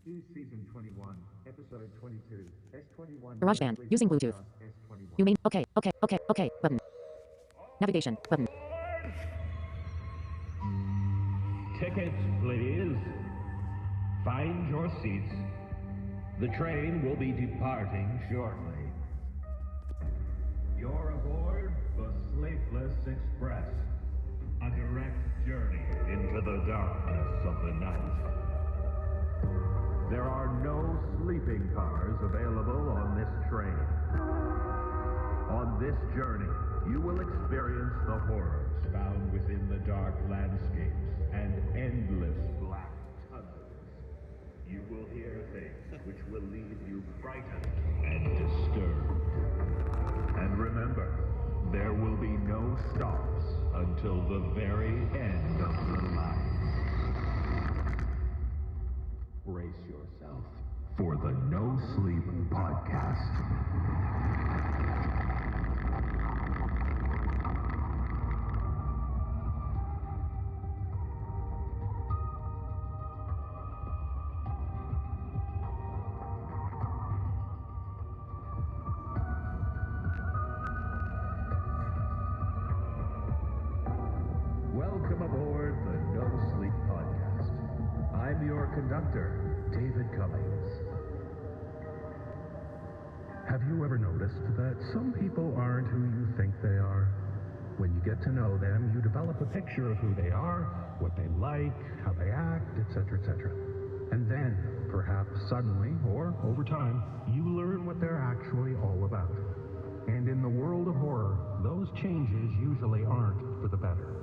Use Season 21, Episode 22, S21. GarageBand. Using Bluetooth. S21. You mean okay button. Navigation button. Tickets, please. Find your seats. The train will be departing shortly. You're aboard the Sleepless Express, a direct journey into the darkness of the night. There are no sleeping cars available on this train. On this journey, you will experience the horrors found within the dark landscapes and endless black tunnels. You will hear things which will leave you frightened and disturbed. And remember, there will be no stops until the very end of the line. Brace yourself for the No Sleep Podcast. Welcome aboard the No Sleep Podcast. I'm your conductor, David Cummings. Have you ever noticed that some people aren't who you think they are? When you get to know them, you develop a picture of who they are, what they like, how they act, etc., etc. And then, perhaps suddenly, or over time, you learn what they're actually all about. And in the world of horror, those changes usually aren't for the better.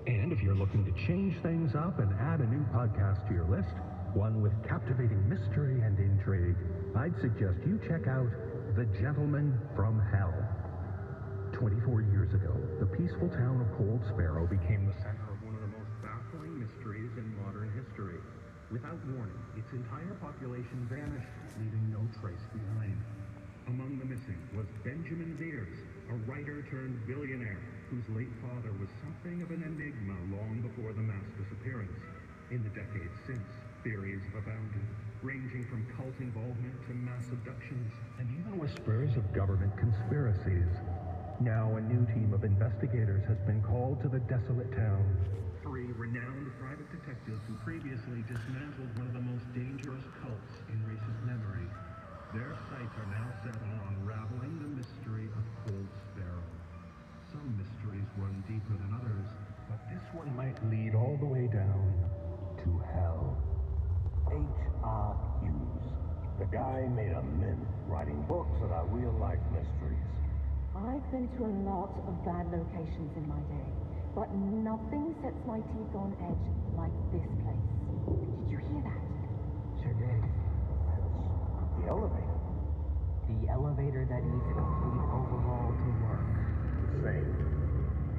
And if you're looking to change things up and add a new podcast to your list, one with captivating mystery and intrigue, I'd suggest you check out The Gentleman from Hell. 24 years ago, the peaceful town of Cold Sparrow became the center of one of the most baffling mysteries in modern history. Without warning, its entire population vanished, leaving no trace behind. Among the missing was Benjamin Veers, a writer-turned-billionaire whose late father was something of an enigma long before the mass disappearance. In the decades since, theories have abounded, ranging from cult involvement to mass abductions, and even whispers of government conspiracies. Now a new team of investigators has been called to the desolate town. 3 renowned private detectives who previously dismantled one of the most dangerous cults in recent memory. Their sights are now set on unraveling the mystery of Cold Sparrow. Some mysteries run deeper than others, but this one might lead all the way down to hell. H.R. Hughes. The guy made a mint writing books about real-life mysteries. I've been to a lot of bad locations in my day, but nothing sets my teeth on edge like this place. Did you hear that? Sure did. That's the elevator. The elevator that needs a complete overhaul to work. Same.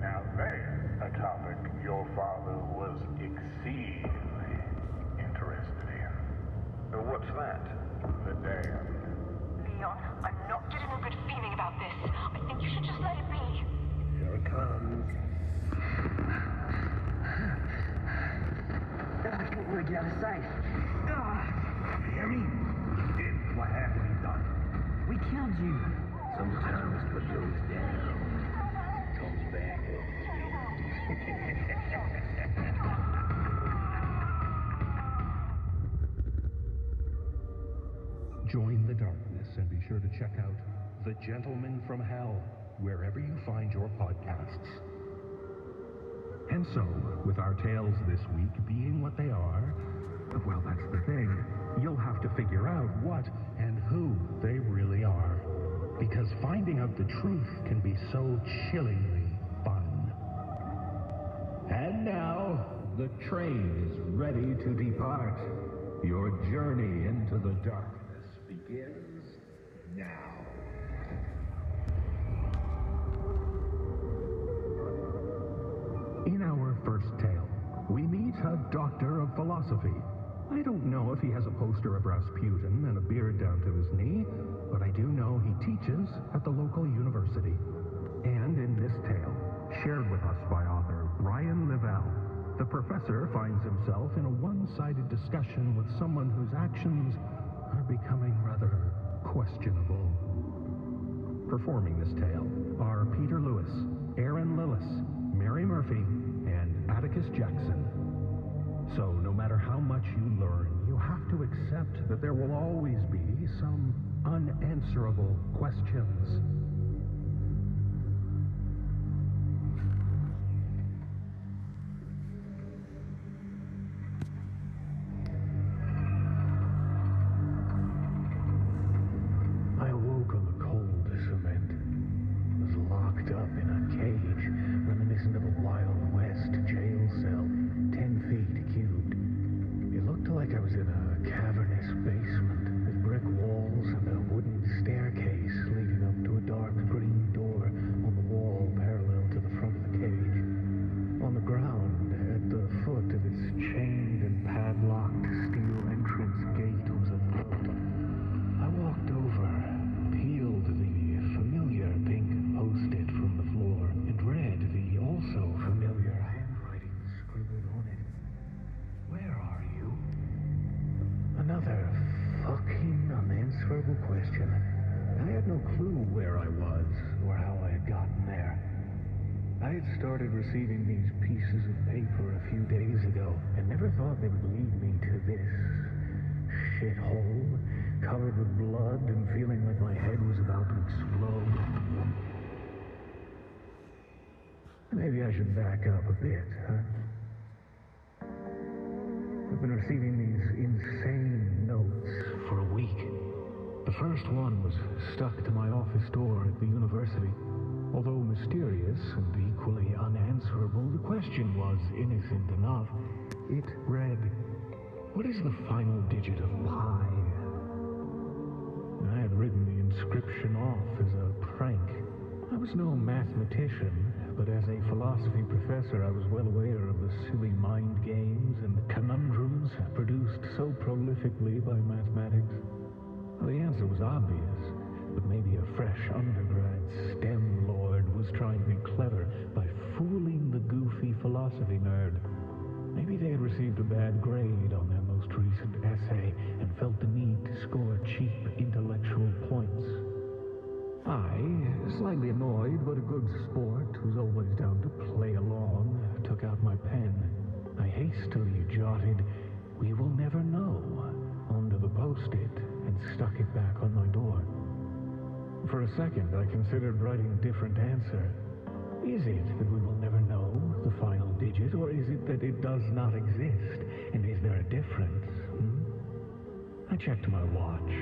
Now there's a topic your father was exceedingly interested in. What's that? The dam. Leon, I'm not getting a good feeling about this. I think you should just let it be. Here it comes. I can't really get out of sight. Hear me? You did what had to be done. We killed you. Sometimes what goes down comes back up again. Join the darkness and be sure to check out The Gentleman from Hell wherever you find your podcasts. And so, with our tales this week being what they are, well, that's the thing. You'll have to figure out what and who they really are. Because finding out the truth can be so chillingly fun. And now, the train is ready to depart. Your journey into the darkness begins now. In our first tale, we meet a doctor of philosophy. I don't know if he has a poster of Rasputin and a beard down to his knee, but I do know he teaches at the local university. And in this tale, shared with us by author Brian Livell, the professor finds himself in a one-sided discussion with someone whose actions are becoming rather questionable. Performing this tale are Peter Lewis, Aaron Lillis, Mary Murphy, and Atticus Jackson. So no matter how much you learn, you have to accept that there will always be some unanswerable questions. I awoke on the cold cement. Was locked up in a cage, reminiscent of a Wild West jail cell, 10 feet cubed. It looked like I was in a cavernous basement with brick walls and a wooden staircase leading up to a dark green door on the wall parallel to the front of the cage. On the ground, at the foot of its chained and padlocked steel entrance gate was a note. I walked over, peeled the familiar pink post-it from the floor, and read the also familiar handwriting scribbled on it. Where are you? Another fucking unanswerable question. I had no clue where I was or how I had gotten there. I had started receiving these pieces of paper a few days ago and never thought they would lead me to this shithole, covered with blood and feeling like my head was about to explode. Maybe I should back up a bit, huh? I've been receiving these insane notes for a week. The first one was stuck to my office door at the university. Although mysterious and equally unanswerable, the question was innocent enough. It read, "What is the final digit of pi?" I had written the inscription off as a prank. I was no mathematician, but as a philosophy professor I was well aware of the silly mind games and conundrums produced so prolifically by mathematics. Well, the answer was obvious, but maybe a fresh undergrad STEM lord was trying to be clever by fooling the goofy philosophy nerd. Maybe they had received a bad grade on their most recent essay and felt the need to score cheap intellectual points. I, slightly annoyed but a good sport who's always down to play along, took out my pen. I hastily jotted, "We will never know," onto the post-it and stuck it back on my door. For a second, I considered writing a different answer. Is it that we will never know the final digit, or is it that it does not exist? And is there a difference? I checked my watch.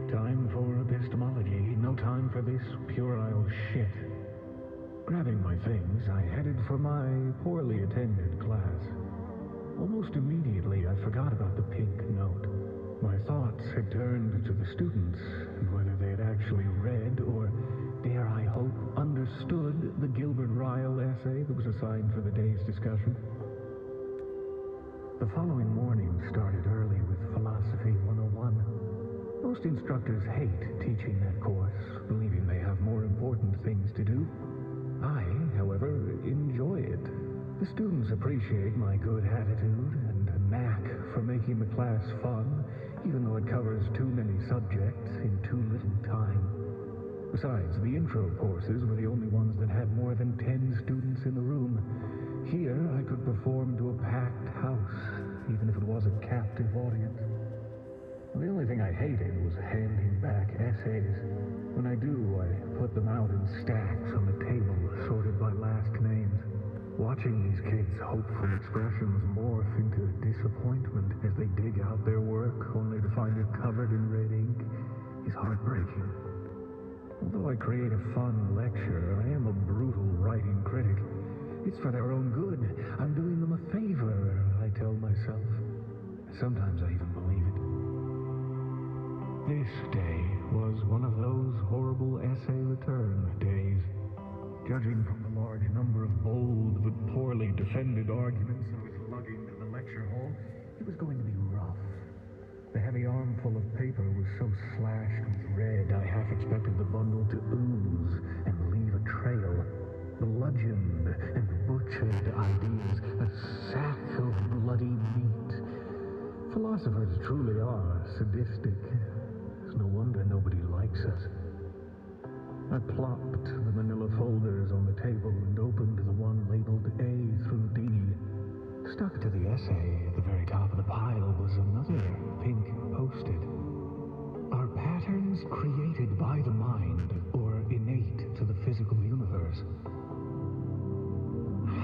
Time for epistemology, no time for this puerile shit. Grabbing my things, I headed for my poorly attended class. Almost immediately, I forgot about the pink note. My thoughts had turned to the students, and whether they had actually read, or, dare I hope, understood the Gilbert Ryle essay that was assigned for the day's discussion. The following morning started early with Philosophy 101. Most instructors hate teaching that course, believing they have more important things to do. I, however, enjoy it. The students appreciate my good attitude and a knack for making the class fun, even though it covers too many subjects in too little time. Besides, the intro courses were the only ones that had more than 10 students in the room. Here, I could perform to a packed house, even if it was a captive audience. The only thing I hated was handing back essays. When I do, I put them out in stacks on the table, sorted by last names. Watching these kids' hopeful expressions morph into disappointment as they dig out their work, only to find it covered in red ink, is heartbreaking. Although I create a fun lecture, I am a brutal writing critic. It's for their own good. I'm doing them a favor, I tell myself. Sometimes I even believe it. This day was one of those horrible essay return days. Judging from the large number of bold but poorly defended arguments I was lugging to the lecture hall, it was going to be rough. The heavy armful of paper was so slashed with red, I half expected the bundle to ooze and leave a trail. bludgeoned and butchered ideas, a sack of bloody meat. Philosophers truly are sadistic. It's no wonder nobody likes us. I plopped the manila folders on the table and opened the one labeled A through D. Stuck to the essay at the very top of the pile was another pink post-it. Are patterns created by the mind or innate to the physical universe?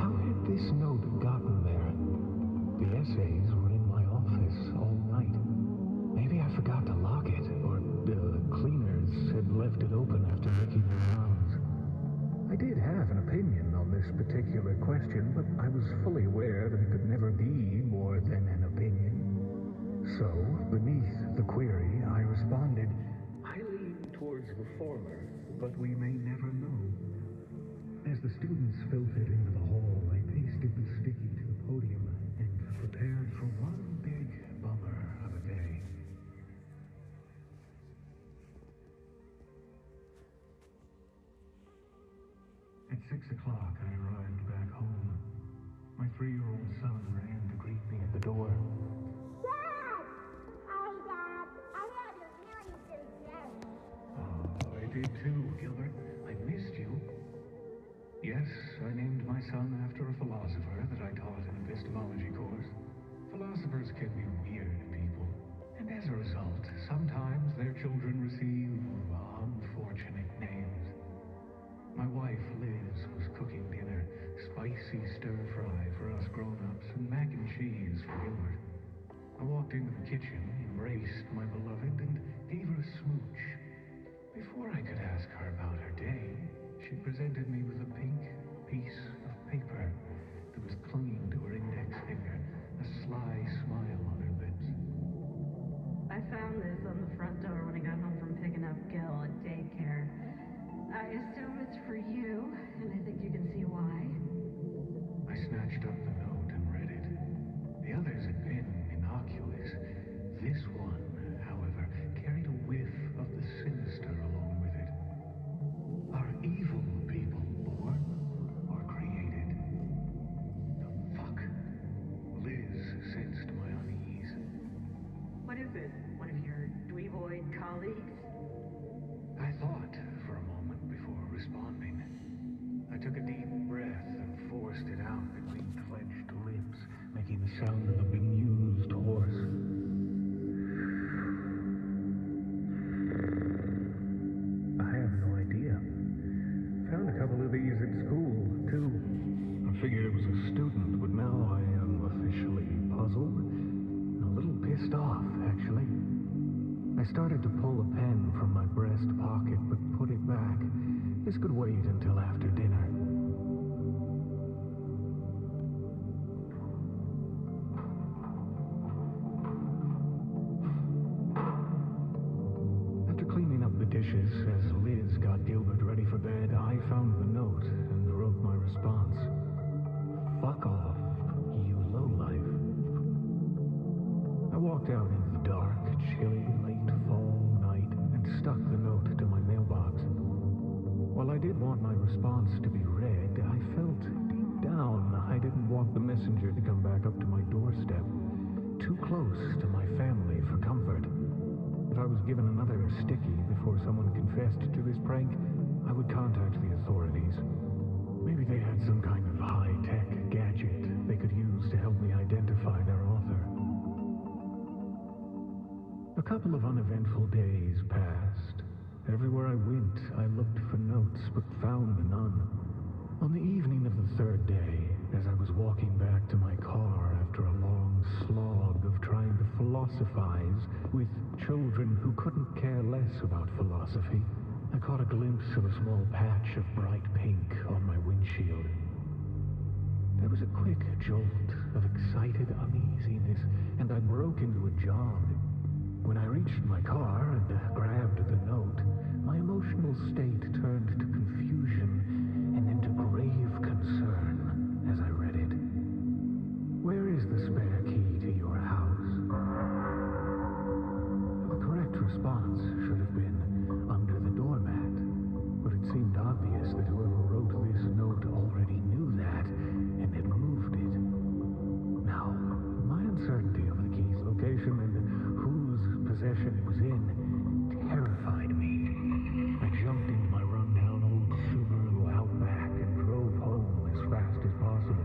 How had this note gotten there? The essays were in my office all night. Maybe I forgot to lock it, or the cleaners had left it open after making their rounds. I did have an opinion on this particular question, but I was fully aware that it could never be more than an opinion. So, beneath the query, I responded, I lean towards the former, but we may never know. As the students filtered into the hall, I pasted the sticky to the podium and prepared for one big bummer of a day. At 6 o'clock, I arrived back home. My 3-year-old son ran to greet me at the door. Oh, I did too, Gilbert. I missed you. Yes, I named my son after a philosopher that I taught in an epistemology course. Philosophers can be weird people, and as a result, sometimes their children receive unfortunate names. My wife, Liz, was cooking dinner, spicy stir-fry for us grown-ups, and mac and cheese for Gilbert. I walked into the kitchen, embraced my beloved, and gave her a smooch. Before I could ask her about her day, she presented me with a pink piece of paper that was clinging to her index finger, a sly smile on her lips. I found this on the front door when I got home from picking up Gil at daycare. I assume it's for you, and I think you can see why. I snatched up the note and read it. The others had been innocuous. This one, however, carried a whiff of the sinister along with it. Are evil people born or created? The fuck? Liz sensed my unease. What is it? One of your dweeboid colleagues? I thought for a moment before responding. I took a deep breath and forced it out between clenched lips, making the sound of a bemused horse. I have no idea. Found a couple of these at school, too. I figured it was a student, but now I am officially puzzled. And a little pissed off, actually. I started to pull a pen from my breast pocket, but put it back. This could wait until after dinner. After cleaning up the dishes, as Liz got Gilbert ready for bed, I found the note and wrote my response. Fuck off, you lowlife. I walked out into the dark, chilly, late fall night and stuck the note to my mailbox. While I did want my response to be read, I felt deep down I didn't want the messenger to come back up to my doorstep, too close to my family for comfort. If I was given another sticky before someone confessed to this prank, I would contact the authorities. Maybe they had some kind of high-tech gadget they could use to help me identify their author. A couple of uneventful days passed. Everywhere I went, I looked for notes, but found none. On the evening of the third day, as I was walking back to my car after a long slog of trying to philosophize with children who couldn't care less about philosophy, I caught a glimpse of a small patch of bright pink on my windshield. There was a quick jolt of excited uneasiness, and I broke into a jog. When I reached my car and grabbed the note, my emotional state turned to confusion and then to grave concern as I read it. Where is the spare key to your house? The correct response should have been under the doormat, but it It seemed obvious that whoever wrote this note already knew that and had moved it. Now, my uncertainty over the key's location and whose possession it was in terrified me. I jumped into my rundown old Subaru Outback and drove home as fast as possible.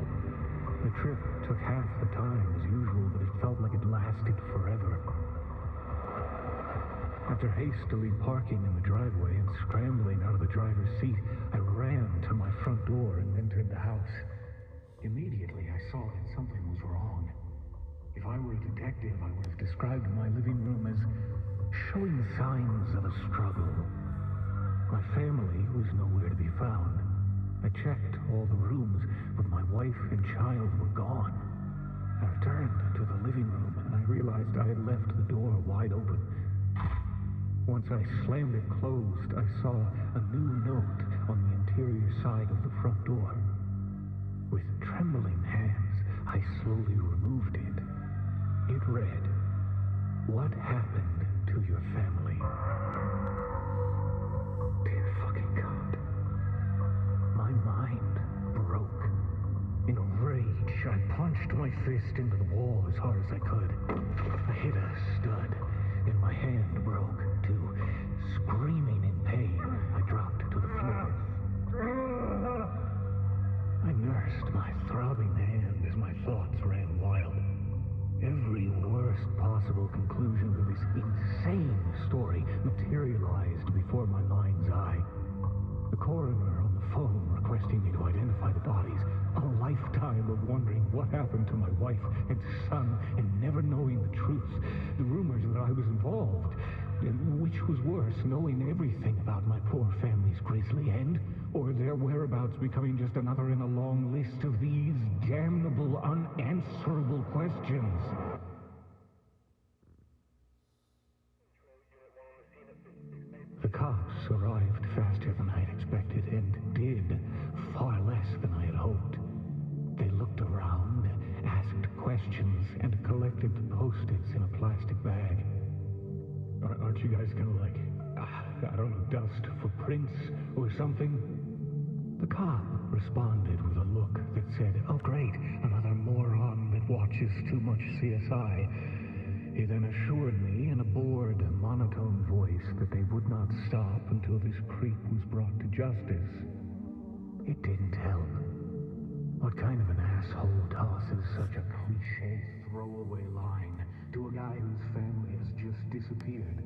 The trip took half the time as usual, but it felt like it lasted forever. After hastily parking in the driveway and scrambling out of the driver's seat, I ran to my front door and entered the house. Immediately, I saw that something was wrong. If I were a detective, I would have described my living room as showing signs of a struggle. My family was nowhere to be found. I checked all the rooms, but my wife and child were gone. I returned to the living room and I realized I had left the door wide open. Once I slammed it closed, I saw a new note on the interior side of the front door. With trembling hands, I slowly removed it. It read, "What happened to your family?" Dear fucking God. My mind broke. In a rage, I punched my fist into the wall as hard as I could. I hit a stud, and my hand broke, too. Screaming in pain, I dropped to the floor. I nursed my throbbing hand as my thoughts ran wild. Every worst possible conclusion to this insane story materialized before my mind's eye. The coroner on the phone requesting me to identify the bodies. A lifetime of wondering what happened to my wife and son and never knowing the truth. The rumors that I was involved. And which was worse, knowing everything about my poor family's grisly end, or their whereabouts becoming just another in a long list of these damnable, unanswerable questions. The cops arrived faster than I had expected and did far less than I had hoped. They looked around, asked questions, and collected the post-its in a plastic bag. Aren't you guys gonna, I don't know, dust footprints or something? The cop responded with a look that said, "Oh great, another moron that watches too much CSI." He then assured me in a bored, monotone voice that they would not stop until this creep was brought to justice. It didn't help. What kind of an asshole tosses such a cliché throwaway line to a guy whose family has just disappeared?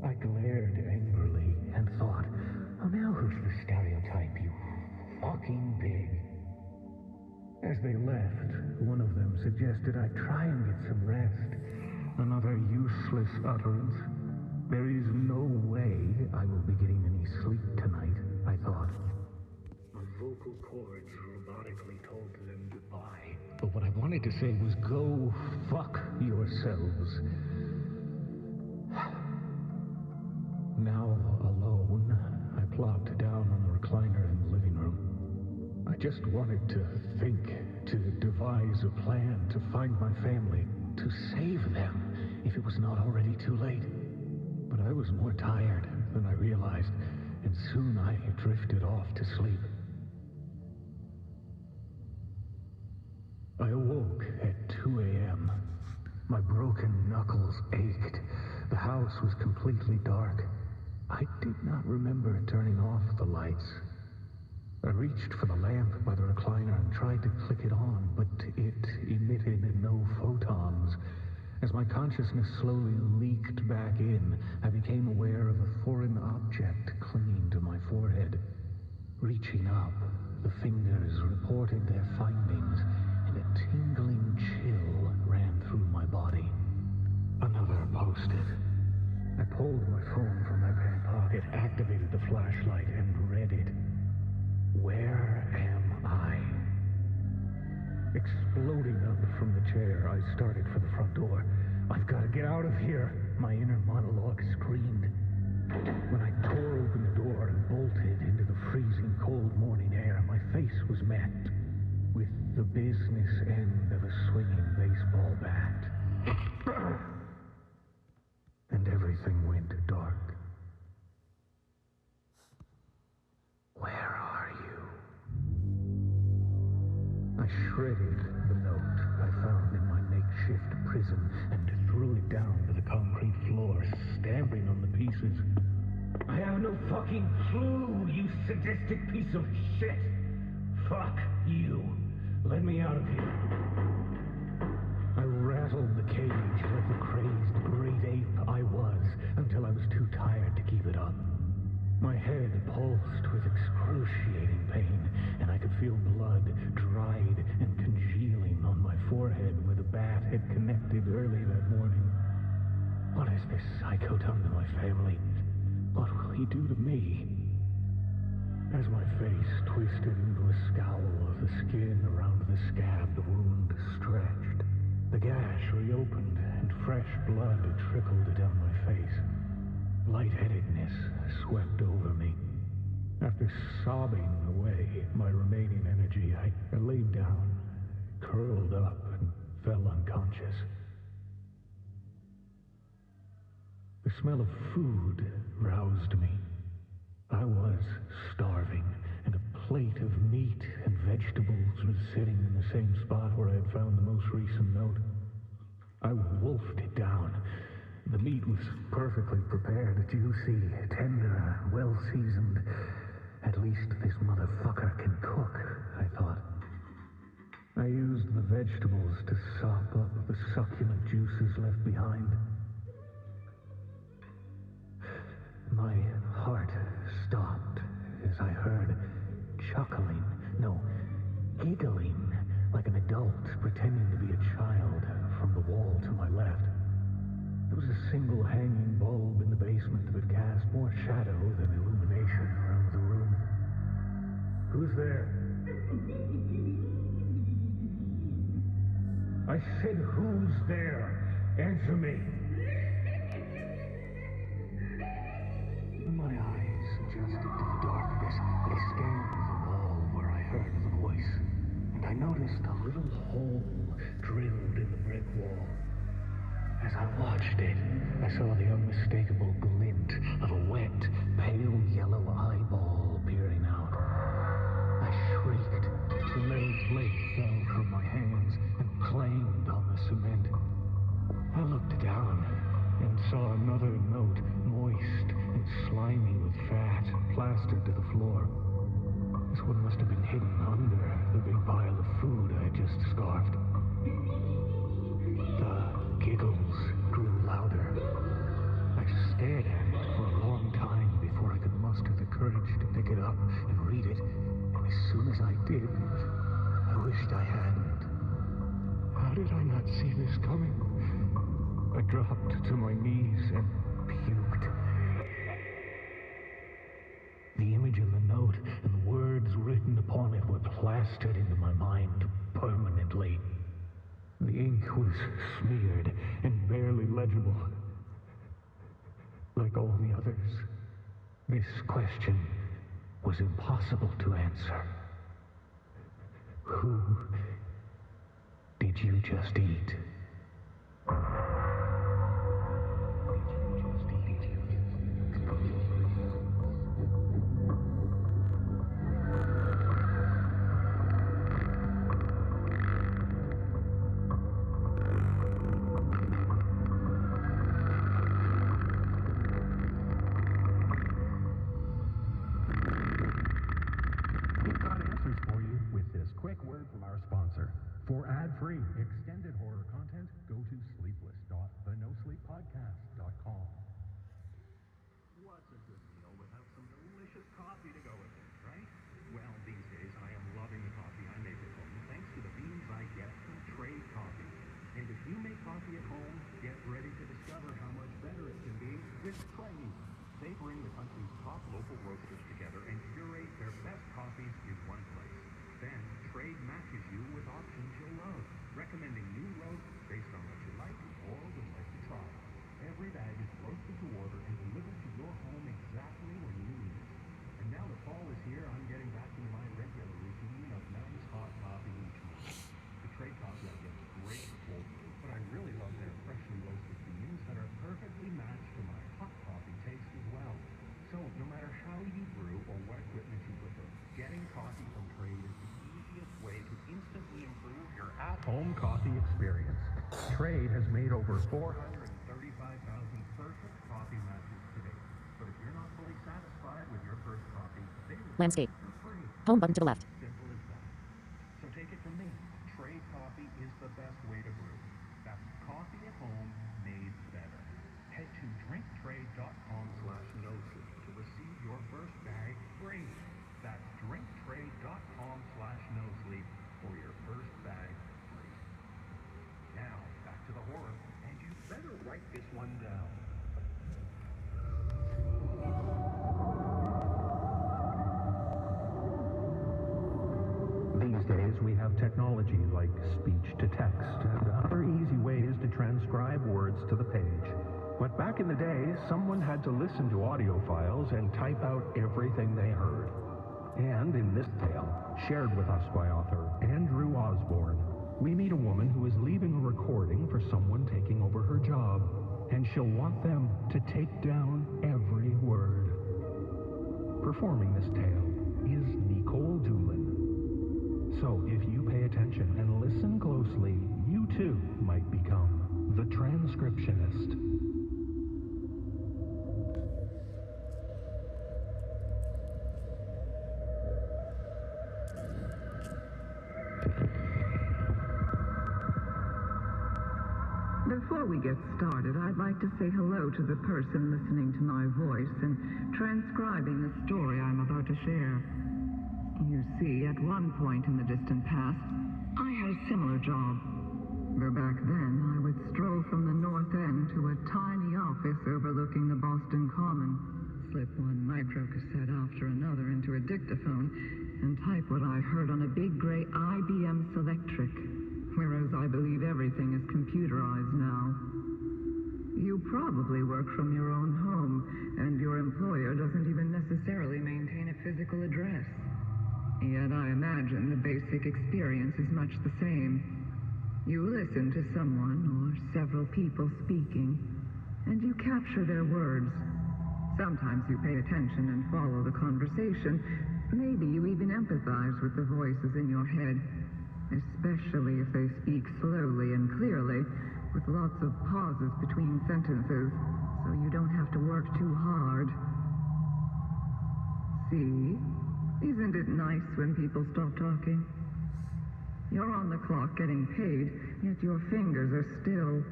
I glared angrily and thought, oh now who's the stereotype, you fucking pig? As they left, one of them suggested I try and get some rest. Another useless utterance. There is no way I will be getting any sleep tonight, I thought. My vocal cords robotically told them goodbye. But what I wanted to say was go fuck yourselves. Now alone, I plopped down on the recliner in the living room. I just wanted to think, to devise a plan, to find my family, to save them, if it was not already too late. But I was more tired than I realized, and soon I drifted off to sleep. I awoke at 2 a.m. My broken knuckles ached. The house was completely dark. I did not remember turning off the lights. I reached for the lamp by the recliner and tried to click it on, but it emitted no photons. As my consciousness slowly leaked back in, I became aware of a foreign object clinging to my forehead. Reaching up, the fingers reported their findings, and a tingling chill ran through my body. Another post-it. I pulled my phone from my back pocket, activated the flashlight, and read it. Where am I? Exploding up from the chair, I started for the front door. I've got to get out of here, my inner monologue screamed. When I tore open the door and bolted into the freezing cold morning air, my face was met with the business end of a swinging baseball bat. And everything went dark. shredded the note I found in my makeshift prison and threw it down to the concrete floor, stamping on the pieces. I have no fucking clue, you sadistic piece of shit! Fuck you. Let me out of here. I rattled the cage like the crazed great ape I was until I was too tired to keep it up. My head pulsed with excruciating pain, and I could feel blood dried and congealing on my forehead where the bat had connected early that morning. What has this psycho done to my family? What will he do to me? As my face twisted into a scowl of the skin around the scabbed wound stretched, the gash reopened and fresh blood trickled down my face. Lightheadedness swept over me. After sobbing away my remaining energy, I laid down, curled up, and fell unconscious. The smell of food roused me. I was starving, and a plate of meat and vegetables was sitting in the same spot where I had found the most recent note. I wolfed it down. The meat was perfectly prepared, juicy, tender, well-seasoned. At least this motherfucker can cook, I thought. I used the vegetables to sop up the succulent juices left behind. My heart stopped as I heard chuckling, no, giggling, like an adult pretending to be a child from the wall to my left. There was a single hanging bulb in the basement that cast more shadow than illumination around the room. Who's there? I said, who's there? Answer me. My eyes adjusted to the darkness. I scanned the wall where I heard the voice, and I noticed a little hole drilled in the brick wall. As I watched it, I saw the unmistakable glint of a wet, pale yellow eyeball peering out. I shrieked. The metal plate fell from my hands and clanged on the cement. I looked down and saw another note, moist and slimy with fat, plastered to the floor. This one must have been hidden under the big pile of food I had just scarfed. The giggles grew louder. I stared at it for a long time before I could muster the courage to pick it up and read it, and as soon as I did, I wished I hadn't. How did I not see this coming? I dropped to my knees and puked. The image of the note and the words written upon it were plastered into my mind permanently. The ink was smeared and barely legible. Like all the others, this question was impossible to answer. Who did you just eat? For ad-free, extended horror content, go to sleepless.thenosleeppodcast.com. What's a good meal without some delicious coffee to go with it, right? Well, these days I am loving the coffee I make at home thanks to the beans I get from Trade Coffee. And if you make coffee at home, get ready to discover how much better it can be with Trade. They bring the country's top local roasters together and curate their best coffees in one place. Then, Trade matches you with options you'll love, recommending new roasts based on what you like or would like to try. Every bag is roasted to order and delivered to your home exactly when you need it. And now that fall is here, I'm getting back into my regular routine of nice hot coffee each morning. The Trade coffee I get is great for cold brew, but I really love their freshly roasted beans that are perfectly matched to my hot coffee taste as well. So, no matter how you brew or what equipment you prefer, getting coffee from Trade is the easiest way to instantly improve coffee experience. Trade has made over 435,000 perfect coffee matches today. But if you're not fully satisfied with your first coffee, they will Landscape. for free. Home button to the left. Simple as that. So take it from me. Trade coffee is the best way to brew. That's coffee at home made better. Head to drinktrade.com/nosleep to receive your first bag free. That's drinktrade.com/nosleep for your first bag free. Now, back to the horror, and you better write this one down. These days, we have technology like speech-to-text and other easy ways to transcribe words to the page. But back in the day, someone had to listen to audio files and type out everything they heard. And in this tale, shared with us by author Andrew Osborne, we meet a woman who is leaving a recording for someone taking over her job, and she'll want them to take down every word. Performing this tale is Nicole Doolin. So if you pay attention and listen closely, you too might become the transcriptionist. Before we get started, I'd like to say hello to the person listening to my voice and transcribing the story I'm about to share. You see, at one point in the distant past, I had a similar job. Though back then, I would stroll from the North End to a tiny office overlooking the Boston Common, slip one microcassette after another into a dictaphone, and type what I heard on a big gray IBM Selectric, whereas I believe everything is computerized now. You probably work from your own home, and your employer doesn't even necessarily maintain a physical address. Yet I imagine the basic experience is much the same. You listen to someone or several people speaking, and you capture their words. Sometimes you pay attention and follow the conversation. Maybe you even empathize with the voices in your head, especially if they speak slowly and clearly, with lots of pauses between sentences, so you don't have to work too hard. See? Isn't it nice when people stop talking? You're on the clock getting paid, yet your fingers are still.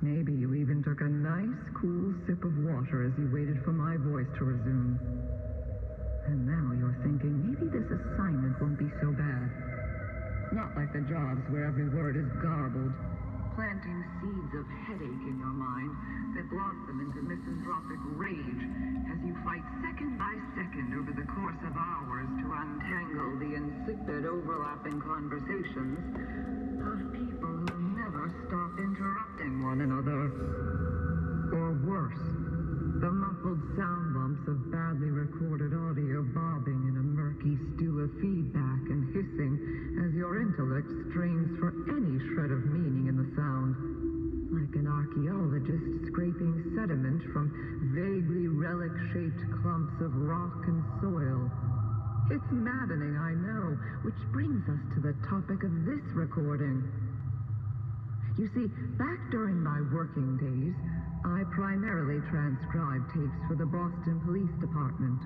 Maybe you even took a nice, cool sip of water as you waited for my voice to resume. And now you're thinking, maybe this assignment won't be so bad. Not like the jobs where every word is garbled, planting seeds of headache in your mind that blossom into misanthropic rage as you fight second by second over the course of hours to untangle the insipid overlapping conversations of people who never stop interrupting one another. Or worse, the muffled sound lumps of badly recorded audio bobbing in a murky stew of feedback and hissing as your intellect strains for any shred of meaning in the sound, like an archaeologist scraping sediment from vaguely relic-shaped clumps of rock and soil. It's maddening, I know, which brings us to the topic of this recording. You see, back during my working days, I primarily transcribed tapes for the Boston Police Department.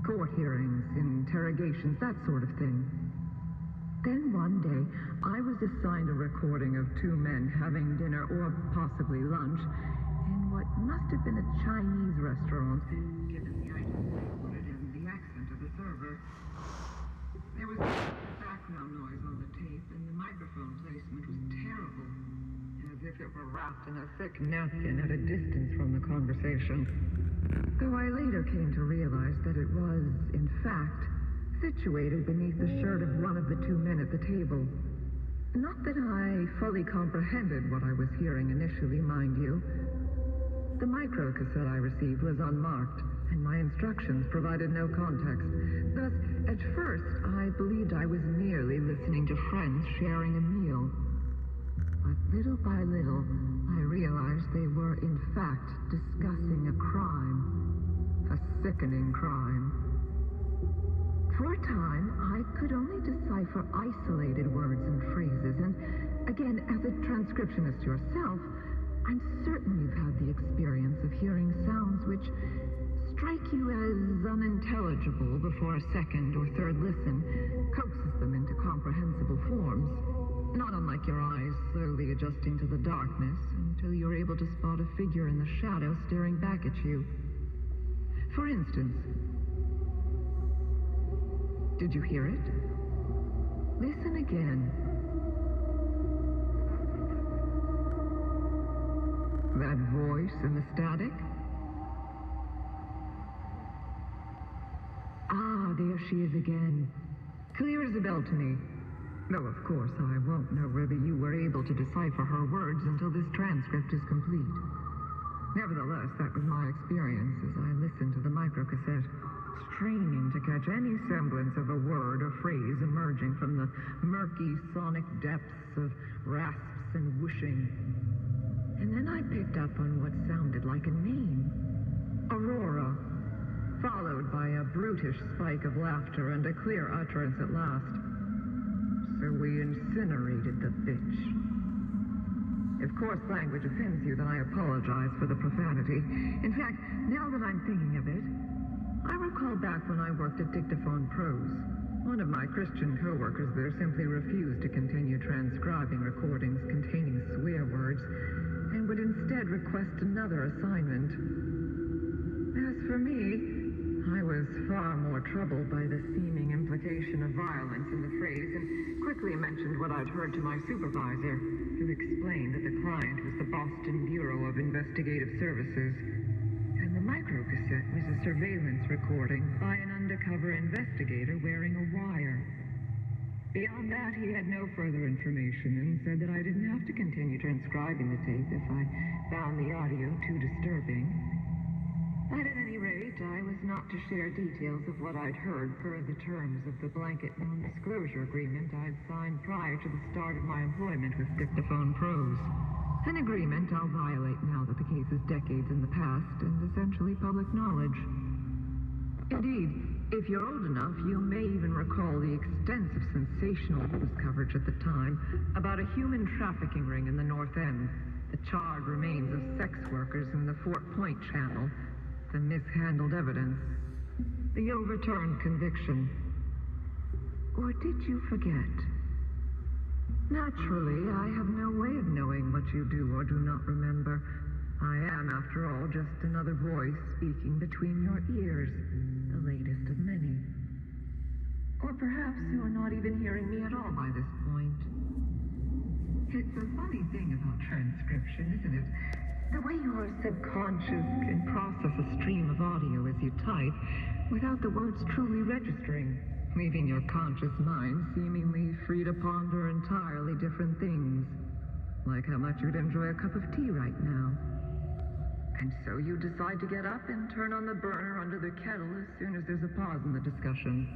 Court hearings, interrogations, that sort of thing. Then one day, I was assigned a recording of two men having dinner, or possibly lunch, in what must have been a Chinese restaurant, given the items they ordered and the accent of the server. There was background noise on the tape, and the microphone placement was terrible, as if it were wrapped in a thick napkin at a distance from the conversation. Though I later came to realize that it was, in fact, situated beneath the shirt of one of the two men at the table. Not that I fully comprehended what I was hearing initially, mind you. The microcassette I received was unmarked, and my instructions provided no context. Thus, at first, I believed I was merely listening to friends sharing a meal. But little by little, I realized they were, in fact, discussing a crime. A sickening crime. For a time, I could only decipher isolated words and phrases, and Again, as a transcriptionist yourself, I'm certain you've had the experience of hearing sounds which strike you as unintelligible before a second or third listen coaxes them into comprehensible forms, not unlike your eyes slowly adjusting to the darkness until you're able to spot a figure in the shadow staring back at you. For instance, did you hear it? Listen again. That voice in the static? Ah, there she is again. Clear as a bell to me. Though, of course, I won't know whether you were able to decipher her words until this transcript is complete. Nevertheless, that was my experience as I listened to the microcassette, straining to catch any semblance of a word or phrase emerging from the murky sonic depths of rasps and whooshing. And then I picked up on what sounded like a name. Aurora. Followed by a brutish spike of laughter and a clear utterance at last. So we incinerated the bitch. If coarse language offends you, then I apologize for the profanity. In fact, now that I'm thinking of it, I recall back when I worked at Dictaphone Prose. One of my Christian co-workers there simply refused to continue transcribing recordings containing swear words and would instead request another assignment. As for me, I was far more troubled by the seeming implication of violence in the phrase and quickly mentioned what I'd heard to my supervisor, who explained that the client was the Boston Bureau of Investigative Services, and the microcassette was a surveillance recording by an undercover investigator wearing a wire. Beyond that, he had no further information and said that I didn't have to continue transcribing the tape if I found the audio too disturbing. But at any rate, I was not to share details of what I'd heard per the terms of the blanket non-disclosure agreement I'd signed prior to the start of my employment with Dictaphone Prose. An agreement I'll violate now that the case is decades in the past and essentially public knowledge. Indeed, if you're old enough, you may even recall the extensive sensational news coverage at the time about a human trafficking ring in the North End, the charred remains of sex workers in the Fort Point Channel, the mishandled evidence, the overturned conviction. Or did you forget? Naturally, I have no way of knowing what you do or do not remember. I am, after all, just another voice speaking between your ears, the latest of many. Or perhaps you are not even hearing me at all by this point. It's a funny thing about transcription, isn't it? The way your subconscious can process a stream of audio as you type without the words truly registering, leaving your conscious mind seemingly free to ponder entirely different things, like how much you'd enjoy a cup of tea right now. And so you decide to get up and turn on the burner under the kettle as soon as there's a pause in the discussion.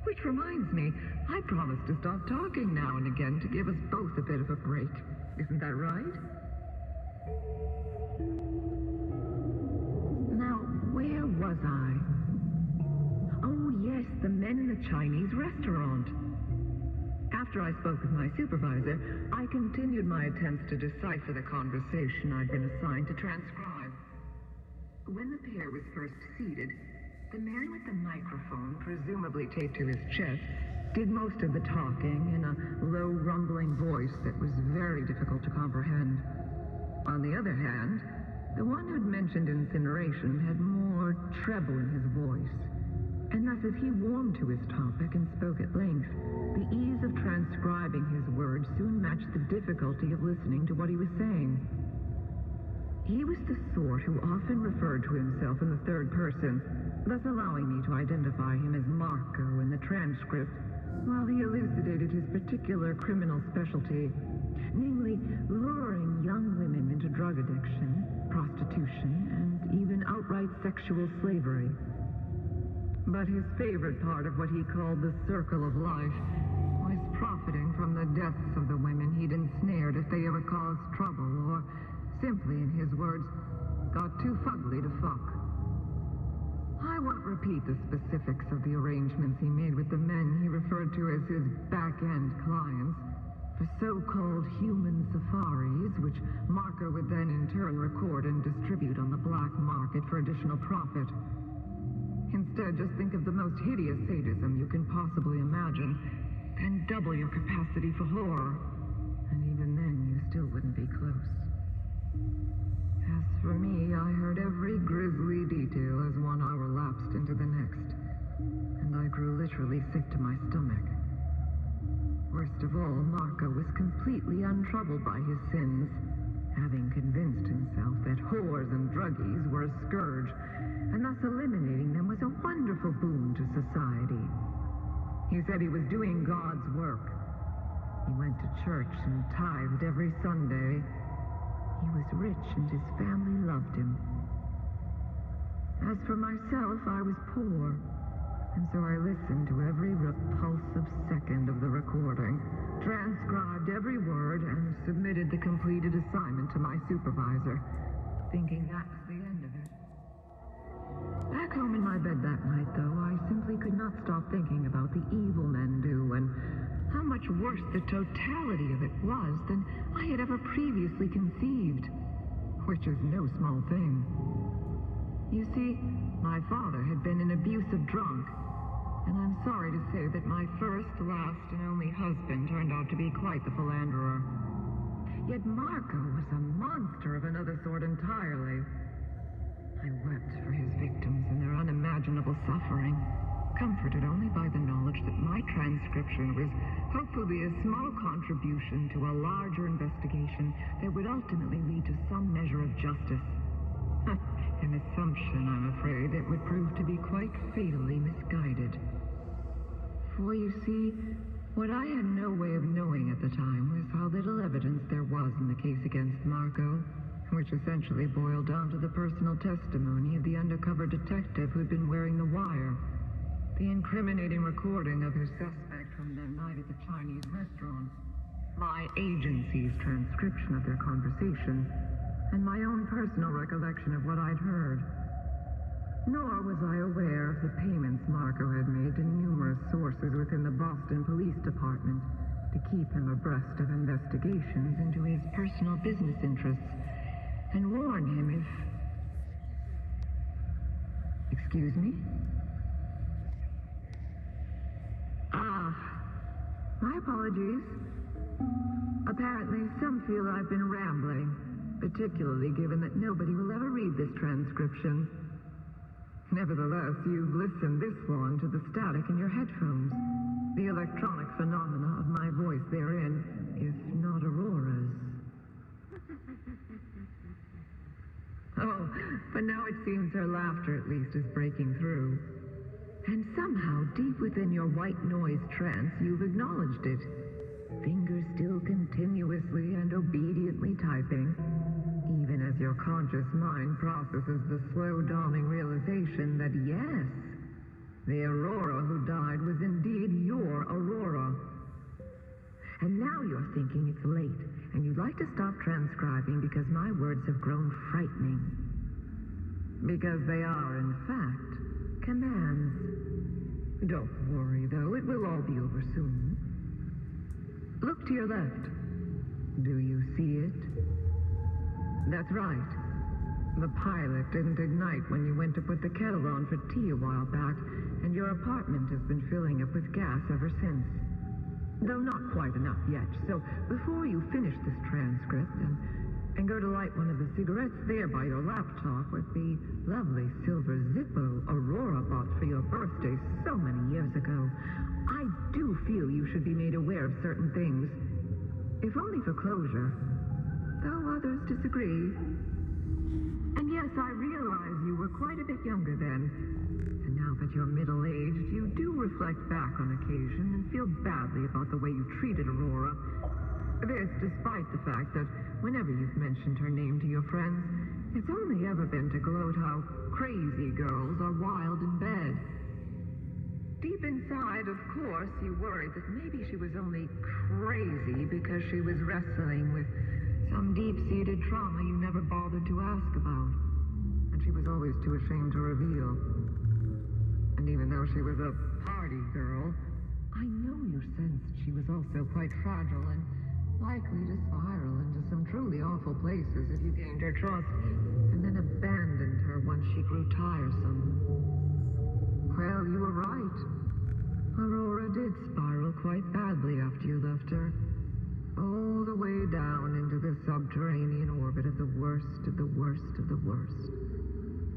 Which reminds me, I promised to stop talking now and again to give us both a bit of a break. Isn't that right? Now, where was I? Oh, yes, the men in the Chinese restaurant. After I spoke with my supervisor, I continued my attempts to decipher the conversation I'd been assigned to transcribe. When the pair was first seated, the man with the microphone, presumably taped to his chest, did most of the talking in a low, rumbling voice that was very difficult to comprehend. On the other hand, the one who'd mentioned incineration had more treble in his voice. And thus, as he warmed to his topic and spoke at length, the ease of transcribing his words soon matched the difficulty of listening to what he was saying. He was the sort who often referred to himself in the third person, thus allowing me to identify him as Marco in the transcript, while he elucidated his particular criminal specialty, namely luring young women into drug addiction, prostitution, and even outright sexual slavery. But his favorite part of what he called the circle of life was profiting from the deaths of the women he'd ensnared if they ever caused trouble, or simply, in his words, got too fugly to fuck. I won't repeat the specifics of the arrangements he made with the men he referred to as his back-end clients, for so-called human safaris, which Marco would then in turn record and distribute on the black market for additional profit. Instead, just think of the most hideous sadism you can possibly imagine, and double your capacity for horror. And even then, you still wouldn't be close. As for me, I heard every grisly detail as 1 hour lapsed into the next, and I grew literally sick to my stomach. Worst of all, Marco was completely untroubled by his sins, having convinced himself that whores and druggies were a scourge, and thus eliminating them was a wonderful boon to society. He said he was doing God's work. He went to church and tithed every Sunday. He was rich and his family loved him. As for myself, I was poor, and so I listened to every repulsive second of the recording, transcribed every word, and submitted the completed assignment to my supervisor, thinking that was the end of it. Back home in my bed that night, though, I simply could not stop thinking about the evil men do and how much worse the totality of it was than I had ever previously conceived, which is no small thing. You see, my father had been an abusive drunk, and I'm sorry to say that my first, last, and only husband turned out to be quite the philanderer. Yet Marco was a monster of another sort entirely. I wept for his victims and their unimaginable suffering, comforted only by the knowledge that my transcription was hopefully a small contribution to a larger investigation that would ultimately lead to some measure of justice. An assumption, I'm afraid, that would prove to be quite fatally misguided. For you see, what I had no way of knowing at the time was how little evidence there was in the case against Marco, which essentially boiled down to the personal testimony of the undercover detective who'd been wearing the wire, the incriminating recording of his suspect from their night at the Chinese restaurant, my agency's transcription of their conversation, and my own personal recollection of what I'd heard. Nor was I aware of the payments Marco had made to numerous sources within the Boston Police Department to keep him abreast of investigations into his personal business interests and warn him if... Excuse me? My apologies. Apparently, some feel I've been rambling, particularly given that nobody will ever read this transcription. Nevertheless, you've listened this long to the static in your headphones, the electronic phenomena of my voice therein, if not Aurora's. Oh, but now it seems her laughter at least is breaking through. And somehow, deep within your white noise trance, you've acknowledged it. Fingers still continuously and obediently typing, even as your conscious mind processes the slow dawning realization that yes, the Aurora who died was indeed your Aurora. And now you're thinking it's late, and you'd like to stop transcribing because my words have grown frightening. Because they are, in fact, commands. Don't worry, though, it will all be over soon. Look to your left. Do you see it? That's right. The pilot didn't ignite when you went to put the kettle on for tea a while back, and your apartment has been filling up with gas ever since. Though not quite enough yet, so before you finish this transcript and go to light one of the cigarettes there by your laptop with the lovely silver Zippo Aurora bought for your birthday so many years ago, I do feel you should be made aware of certain things, if only for closure, though others disagree. And yes, I realize you were quite a bit younger then, and now that you're middle-aged, you do reflect back on occasion and feel badly about the way you treated Aurora. This despite the fact that whenever you've mentioned her name to your friends, it's only ever been to gloat how crazy girls are wild in bed. Deep inside, of course, you worried that maybe she was only crazy because she was wrestling with some deep-seated trauma you never bothered to ask about, and she was always too ashamed to reveal. And even though she was a party girl, I know you sensed she was also quite fragile and likely to spiral into some truly awful places if you gained her trust, and then abandoned her once she grew tiresome. Well, you were right. Aurora did spiral quite badly after you left her. All the way down into the subterranean orbit of the worst of the worst of the worst,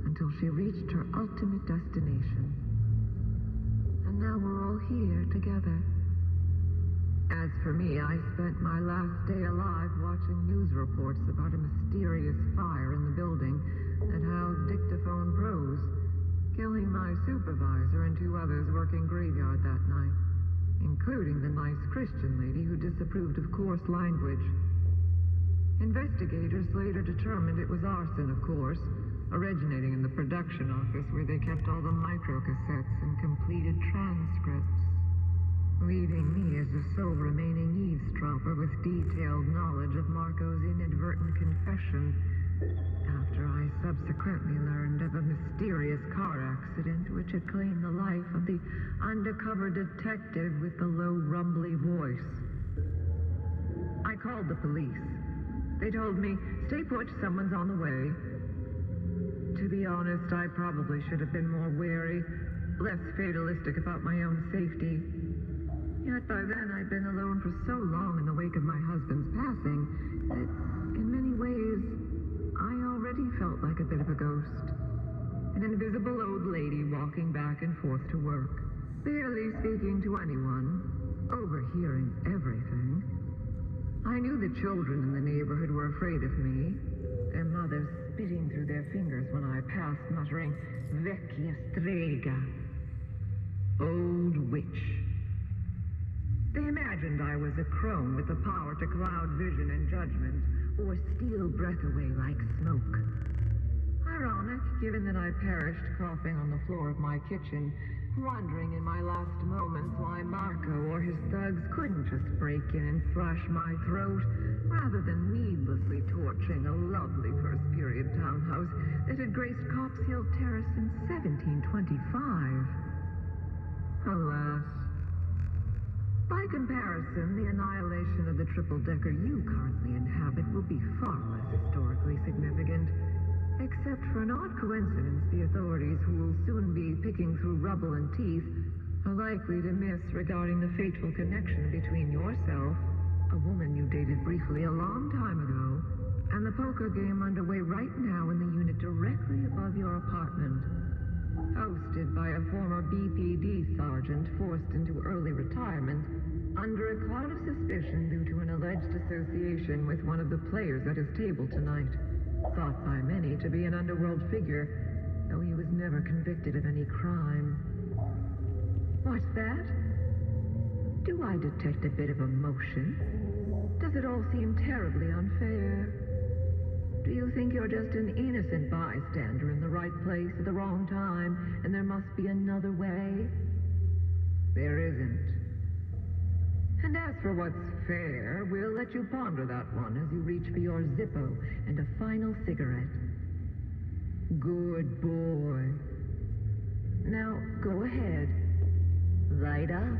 until she reached her ultimate destination. And now we're all here together. As for me, I spent my last day alive watching news reports about a mysterious fire in the building that housed Dictaphone Pros, killing my supervisor and 2 others working graveyard that night, including the nice Christian lady who disapproved of coarse language. Investigators later determined it was arson, of course, originating in the production office where they kept all the microcassettes and completed transcripts, leaving me as the sole remaining eavesdropper with detailed knowledge of Marco's inadvertent confession after I subsequently learned of a mysterious car accident which had claimed the life of the undercover detective with the low, rumbly voice. I called the police. They told me, "Stay put, someone's on the way." To be honest, I probably should have been more wary, less fatalistic about my own safety. Yet by then I'd been alone for so long in the wake of my husband's passing that, in many ways, I already felt like a bit of a ghost. An invisible old lady walking back and forth to work, barely speaking to anyone, overhearing everything. I knew the children in the neighborhood were afraid of me, their mothers spitting through their fingers when I passed, muttering, "Vecchia strega," old witch. They imagined I was a crone with the power to cloud vision and judgment, or steal breath away like smoke. Ironic, given that I perished coughing on the floor of my kitchen, wondering in my last moments why Marco or his thugs couldn't just break in and flush my throat, rather than needlessly torching a lovely first-period townhouse that had graced Cops Hill Terrace since 1725. Alas. By comparison, the annihilation of the triple-decker you currently inhabit will be far less historically significant. Except for an odd coincidence, the authorities, who will soon be picking through rubble and teeth, are likely to miss regarding the fateful connection between yourself, a woman you dated briefly a long time ago, and the poker game underway right now in the unit directly above your apartment. Hosted by a former BPD sergeant forced into early retirement under a cloud of suspicion due to an alleged association with one of the players at his table tonight, thought by many to be an underworld figure, though he was never convicted of any crime. What's that? Do I detect a bit of emotion? Does it all seem terribly unfair? Do you think you're just an innocent bystander in the right place at the wrong time, and there must be another way? There isn't. And as for what's fair, we'll let you ponder that one as you reach for your Zippo and a final cigarette. Good boy. Now, go ahead. Light up.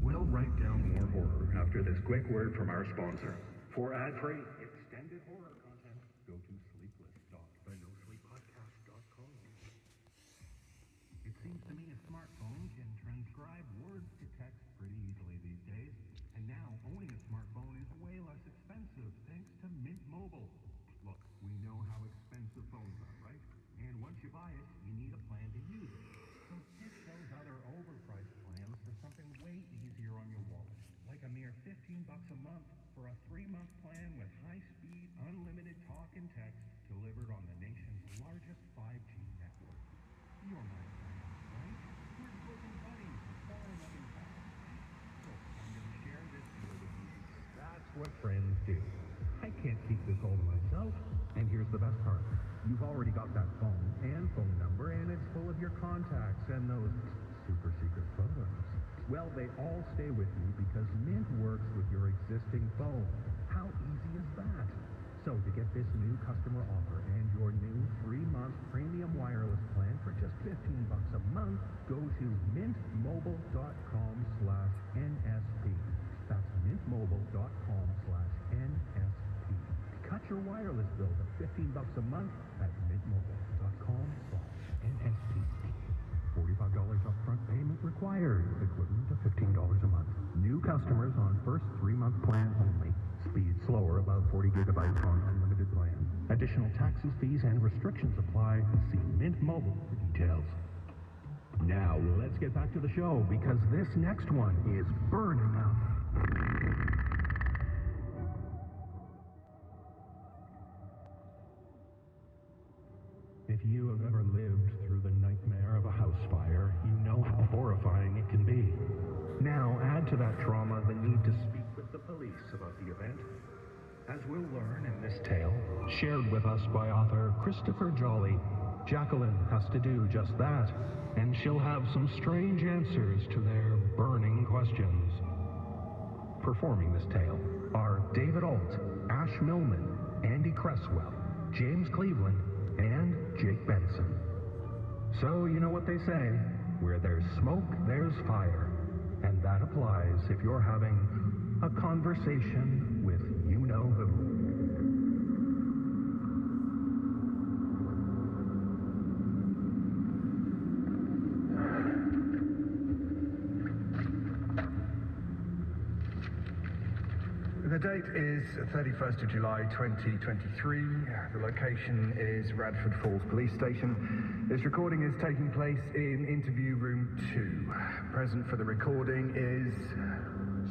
We'll write down more horror after this quick word from our sponsor. For ad-free, extended horror content, go to sleepless.thenosleeppodcast.com. It seems to me a smartphone can transcribe words to text pretty easily these days. And now, owning a smartphone is way less expensive thanks to Mint Mobile. Look, we know how expensive phones are, right? And once you buy it, you need a plan to use it. So ditch those other overpriced plans for something way easier on your wallet. Like a mere $15 a month for a 3-month plan with high-speed, unlimited talk and text delivered on the nation's largest 5G network. You're my friend, right? We're closer buddies and falling up in fast. So I'm going to share this deal with you. That's what a call to myself. And here's the best part. You've already got that phone and phone number, and it's full of your contacts and those super secret photos. Well, they all stay with you because Mint works with your existing phone. How easy is that? So to get this new customer offer and your new 3-month premium wireless plan for just $15 a month, go to mintmobile.com/NSP. That's mintmobile.com/NSP. Cut your wireless bill to $15 a month at mintmobile.com/NSP. $45 upfront payment required, equivalent to $15 a month. New customers on first 3-month plan only. Speed slower, above 40 gigabytes on unlimited plan. Additional taxes, fees, and restrictions apply. See Mint Mobile for details. Now, let's get back to the show, because this next one is burning up. If you have ever lived through the nightmare of a house fire, you know how horrifying it can be. Now, add to that trauma the need to speak with the police about the event. As we'll learn in this tale, shared with us by author Christopher Jolly, Jacqueline has to do just that, and she'll have some strange answers to their burning questions. Performing this tale are David Alt, Ash Millman, Andy Cresswell, James Cleveland, and Jake Benson. So, you know what they say, where there's smoke, there's fire. And that applies if you're having a conversation with you-know-who. The date is 31st of July 2023. The location is Radford Falls Police Station. This recording is taking place in interview room 2. Present for the recording is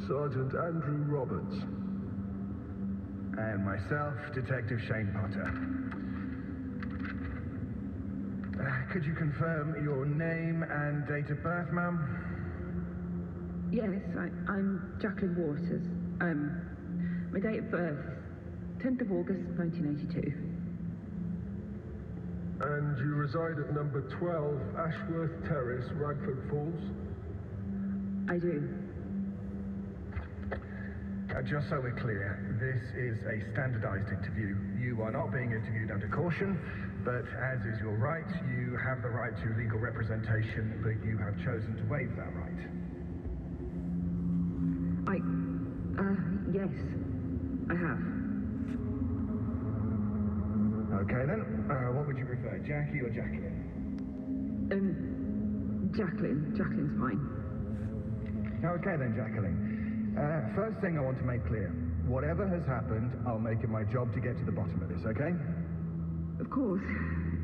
Sergeant Andrew Roberts. And myself, Detective Shane Potter. Could you confirm your name and date of birth, ma'am? Yes, I'm Jacqueline Waters. My date of birth, 10th of August, 1982. And you reside at number 12, Ashworth Terrace, Radford Falls? I do. Just so we're clear, this is a standardized interview. You are not being interviewed under caution, but as is your right, you have the right to legal representation, but you have chosen to waive that right. Yes, I have. Okay then, what would you prefer, Jackie or Jacqueline? Jacqueline. Jacqueline's fine. Okay then, Jacqueline. First thing I want to make clear, whatever has happened, I'll make it my job to get to the bottom of this, okay? Of course.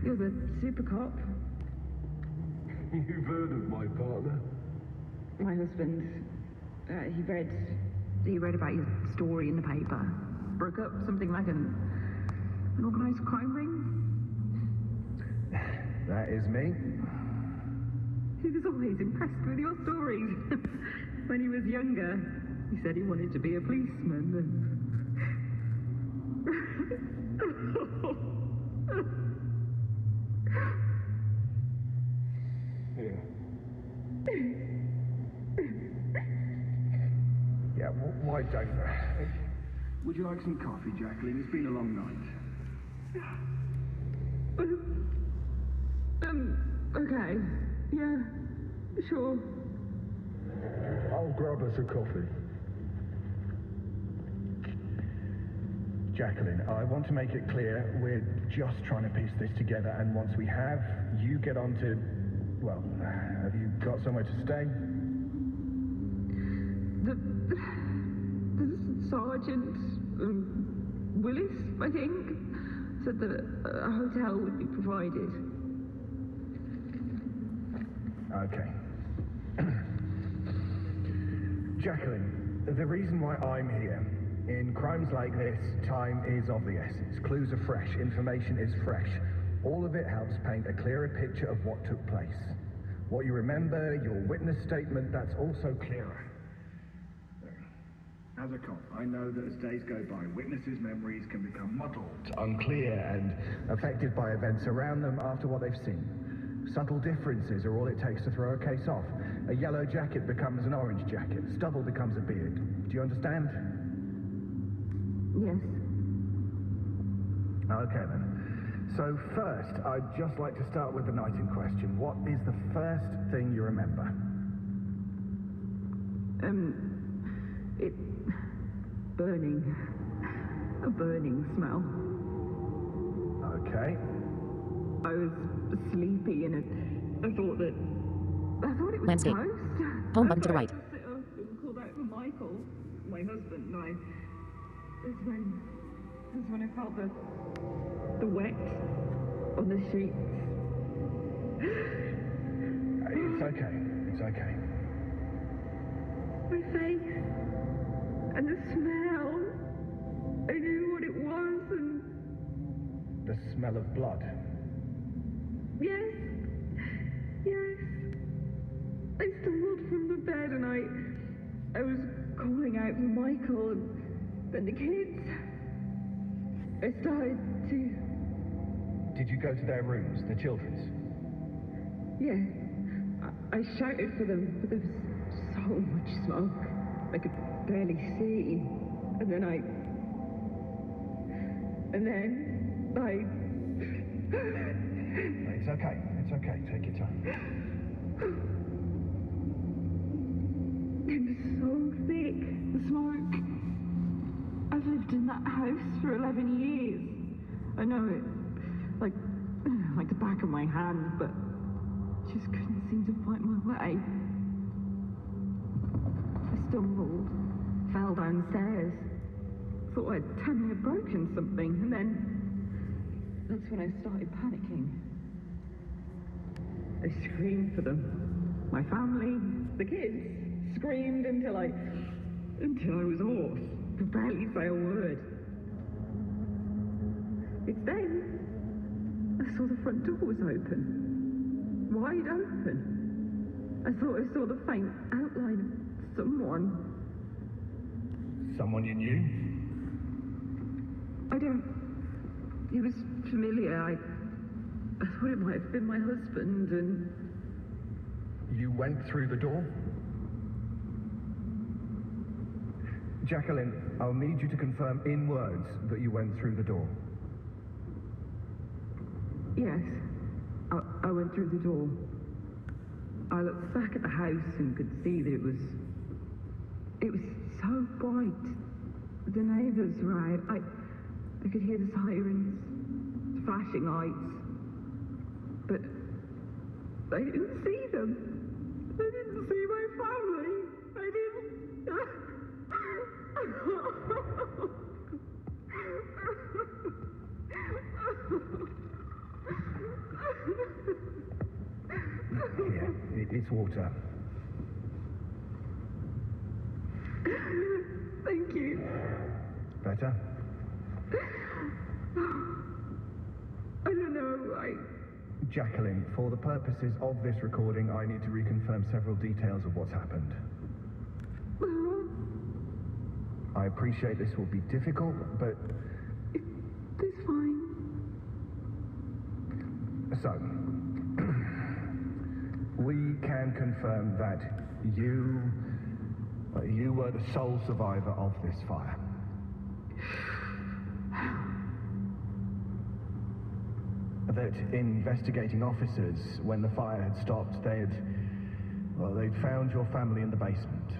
You're the super cop. You've heard of my partner? My husband, he read about your story in the paper. Broke up something like an organized crime ring? That is me. He was always impressed with your stories. When he was younger, he said he wanted to be a policeman. Yeah, why don't I? Would you like some coffee, Jacqueline? It's been a long night. Okay. Yeah, sure. I'll grab us a coffee. Jacqueline, I want to make it clear, we're just trying to piece this together, and once we have, you get on to, well, have you got somewhere to stay? The Sergeant Willis, I think, said that a hotel would be provided. Okay. Jacqueline, the reason why I'm here, in crimes like this, time is of the essence. Clues are fresh, information is fresh. All of it helps paint a clearer picture of what took place. What you remember, your witness statement, that's also clearer. As a cop, I know that as days go by, witnesses' memories can become muddled, unclear, and affected by events around them after what they've seen. Subtle differences are all it takes to throw a case off. A yellow jacket becomes an orange jacket. Stubble becomes a beard. Do you understand? Yes. Okay then. So first, I'd just like to start with the night in question. What is the first thing you remember? It... burning. A burning smell. Okay. I was sleepy and I thought it was Landscape. toast. Home button to the right. I sit up and called out for Michael, my husband, and that's when I felt the wet on the sheets. It's okay. It's okay. My face and the smell. I knew what it was and... The smell of blood. Yes. I stumbled from the bed and I was calling out for Michael and then the kids. I started to... Did you go to their rooms, the children's? Yeah. I shouted for them, but there was so much smoke. I could barely see. And then I... It's okay. It's okay. Take your time. It was so thick, the smoke. I've lived in that house for 11 years. I know it like the back of my hand, but just couldn't seem to find my way. I stumbled, fell downstairs, thought I'd Tammy had broken something, and then that's when I started panicking. I screamed for them. My family, the kids, screamed until I was hoarse, could barely say a word. It's then I saw the front door was open, wide open. I thought I saw the faint outline of someone. Someone you knew? It was familiar. I thought it might have been my husband, and... You went through the door? Jacqueline, I'll need you to confirm in words that you went through the door. Yes, I went through the door. I looked back at the house and could see that it was so bright. The neighbours were out. I could hear the sirens, the flashing lights, but I didn't see them. I didn't see my family. I didn't. Here, it's water. Thank you. Better? I don't know, Jacqueline, for the purposes of this recording, I need to reconfirm several details of what's happened. I appreciate this will be difficult, but... It's fine. So, we can confirm that you were the sole survivor of this fire. That investigating officers, when the fire had stopped, they'd found your family in the basement.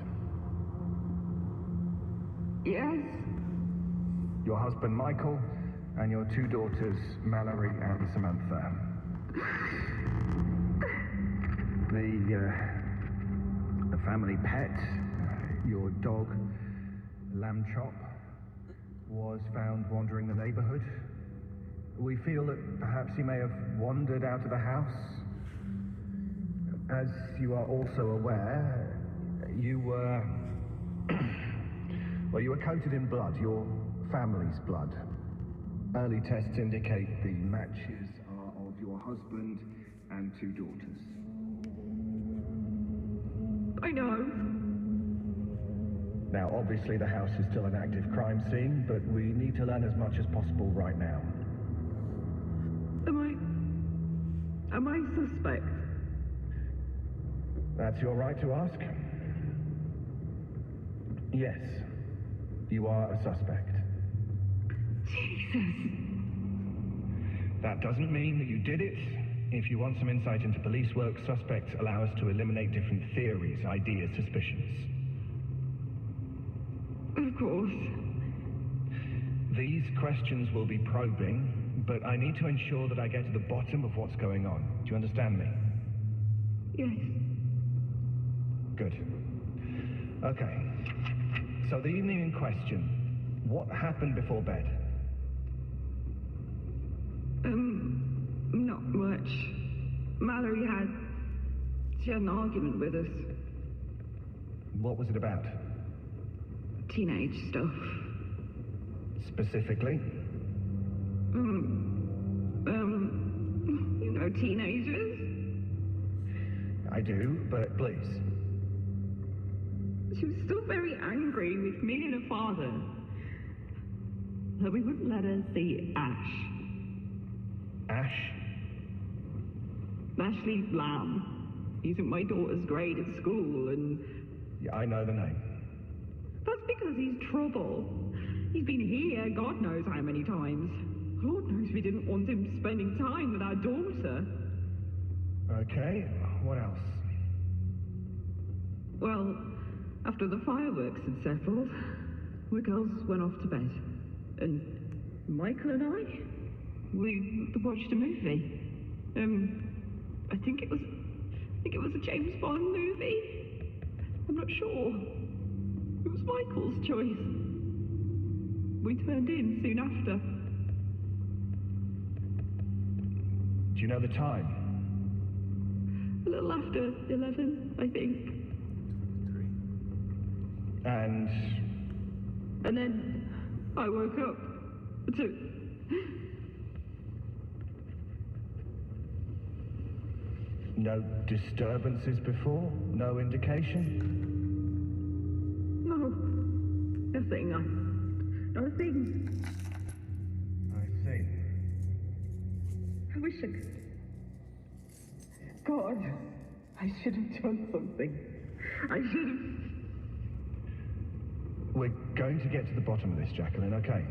Yes. Your husband, Michael, and your two daughters, Mallory and Samantha. The family pet, your dog, Lamb Chop, was found wandering the neighborhood. We feel that perhaps he may have wandered out of the house. As you are also aware, you were coated in blood, your family's blood. Early tests indicate the matches are of your husband and two daughters. I know. Now, obviously the house is still an active crime scene, but we need to learn as much as possible right now. Am I suspect? That's your right to ask. Yes, you are a suspect. Jesus. That doesn't mean that you did it. If you want some insight into police work, suspects allow us to eliminate different theories, ideas, suspicions. Of course. These questions will be probing, but I need to ensure that I get to the bottom of what's going on. Do you understand me? Yes. Good. Okay. So the evening in question, what happened before bed? Not much. Mallory she had an argument with us. What was it about? Teenage stuff. Specifically? You know, teenagers? I do, but please. She was still very angry with me and her father. So we wouldn't let her see Ash. Ash? Ashley Lamb. He's in my daughter's grade at school, and... Yeah, I know the name. That's because he's trouble. He's been here God knows how many times. Lord knows we didn't want him spending time with our daughter. Okay, what else? Well, after the fireworks had settled, we girls went off to bed. And Michael and we watched a movie. I think it was a James Bond movie. I'm not sure. It was Michael's choice. We turned in soon after. Do you know the time? A little after 11, I think. And then I woke up to... No disturbances before? No indication? No. Nothing. Nothing. I see. I wish I could... God, I should have done something. I should have... We're going to get to the bottom of this, Jacqueline, okay?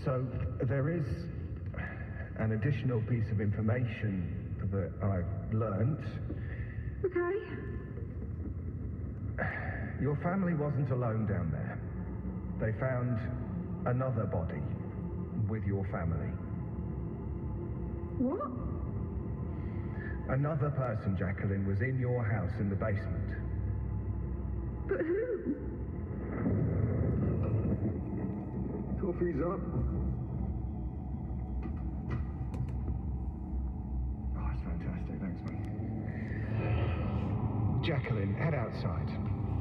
So, there is an additional piece of information that I've learnt. Okay. Your family wasn't alone down there. They found another body with your family. What? Another person, Jacqueline, was in your house in the basement. But who? Coffee's up. Oh, it's fantastic. Thanks, man. Jacqueline, head outside.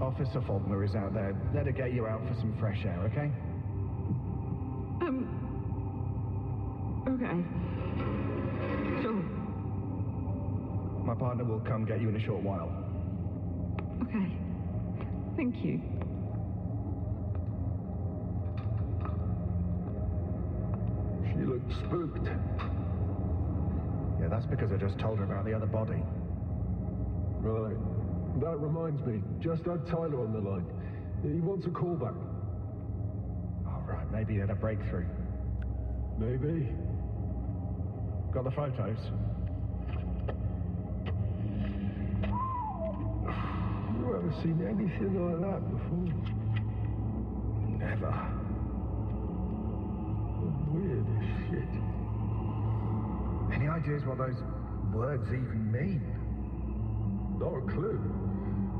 Officer Faulkner is out there. Let her get you out for some fresh air, okay? Okay. Sure. My partner will come get you in a short while. Okay. Thank you. She looked spooked. Yeah, that's because I just told her about the other body. Right. That reminds me. Just had Tyler on the line. He wants a call back. All right, maybe he had a breakthrough. Maybe. Got the photos? You ever seen anything like that before? Never. Weird as shit. Any ideas what those words even mean? Not a clue.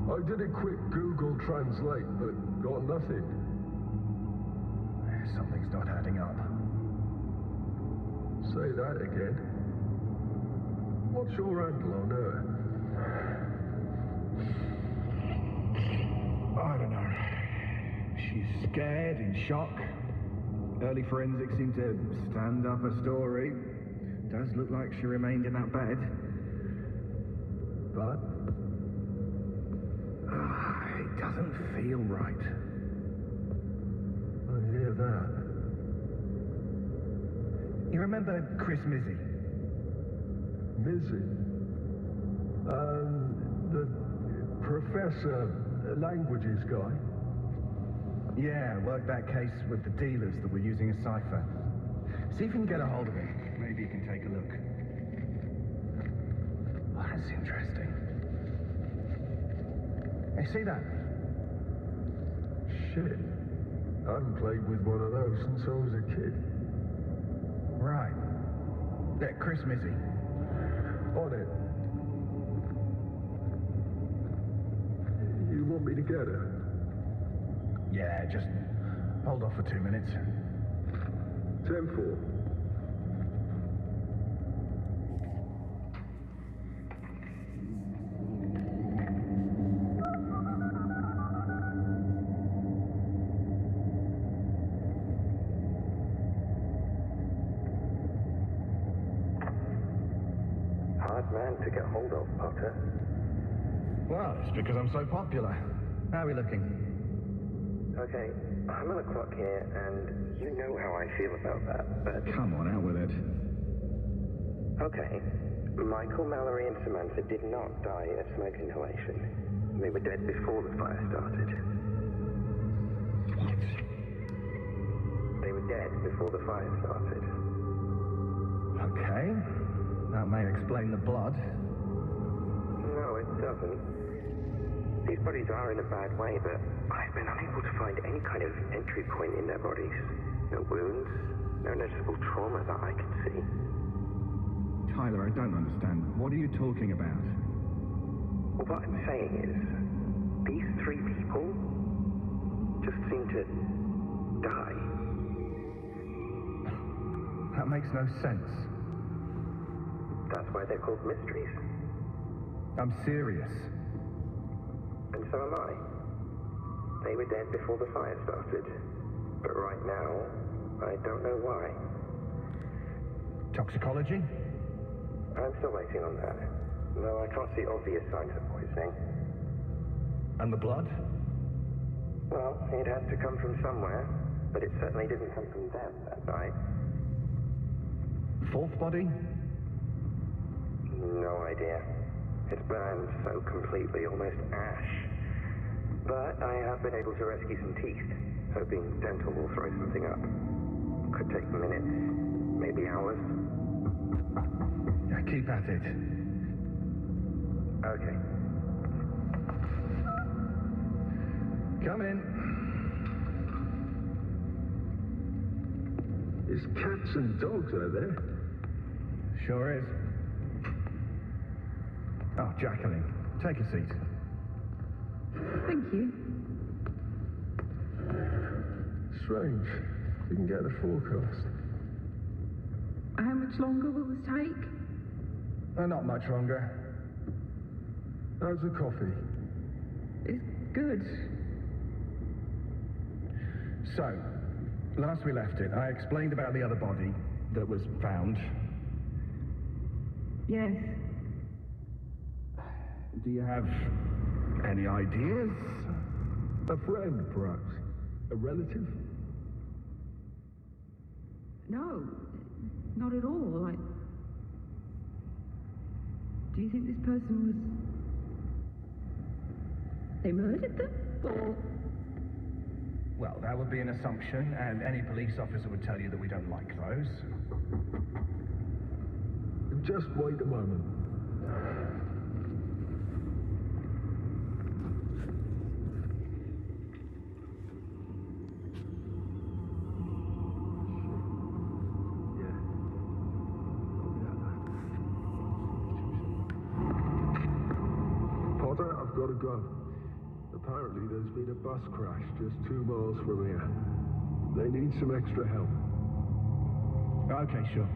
I did a quick Google Translate, but got nothing. Something's not adding up. Say that again. What's your handle on her? I don't know. She's scared, in shock. Early forensics seem to stand up a story. Does look like she remained in that bed. But? It doesn't feel right. I hear that. You remember Chris Mizzy? Mizzy? The professor, languages guy? Yeah, worked that case with the dealers that were using a cipher. See if you can get a hold of him. Maybe you can take a look. Oh, that's interesting. Hey, see that? Shit. I haven't played with one of those since I was a kid. Right. Yeah, Chris Mizzy. On it. You want me to get her? Yeah, just hold off for 2 minutes. 10-4. Hard man to get hold of, Potter. Well, it's because I'm so popular. How are we looking? Okay, I'm on the clock here, and you know how I feel about that, but... Come on, out with it. Okay, Michael, Mallory, and Samantha did not die of smoke inhalation. They were dead before the fire started. What? They were dead before the fire started. Okay. That may explain the blood. No, it doesn't. These bodies are in a bad way, but I've been unable to find any kind of entry point in their bodies. No wounds, no noticeable trauma that I could see. Tyler, I don't understand. What are you talking about? Well, what I'm saying is, these three people just seem to die. That makes no sense. That's why they're called mysteries. I'm serious. And so am I. They were dead before the fire started. But right now, I don't know why. Toxicology? I'm still waiting on that. No, I can't see obvious signs of poisoning. And the blood? Well, it had to come from somewhere, but it certainly didn't come from them that night. Fourth body? No idea. It's burned so completely, almost ash. But I have been able to rescue some teeth, hoping dental will throw something up. Could take minutes, maybe hours. Yeah, keep at it. Okay. Come in. There's cats and dogs out there. Sure is. Oh, Jacqueline, take a seat. Thank you. Strange. You can get the forecast. How much longer will this take? Not much longer. How's the coffee? It's good. So, last we left it, I explained about the other body that was found. Yes. Do you have any ideas? A friend, perhaps? A relative? No, not at all. Do you think this person was... They murdered them? Or... Well, that would be an assumption, and any police officer would tell you that we don't like those. Just wait a moment. Potter, I've got to go. Apparently there's been a bus crash just 2 miles from here. They need some extra help. Okay, sure.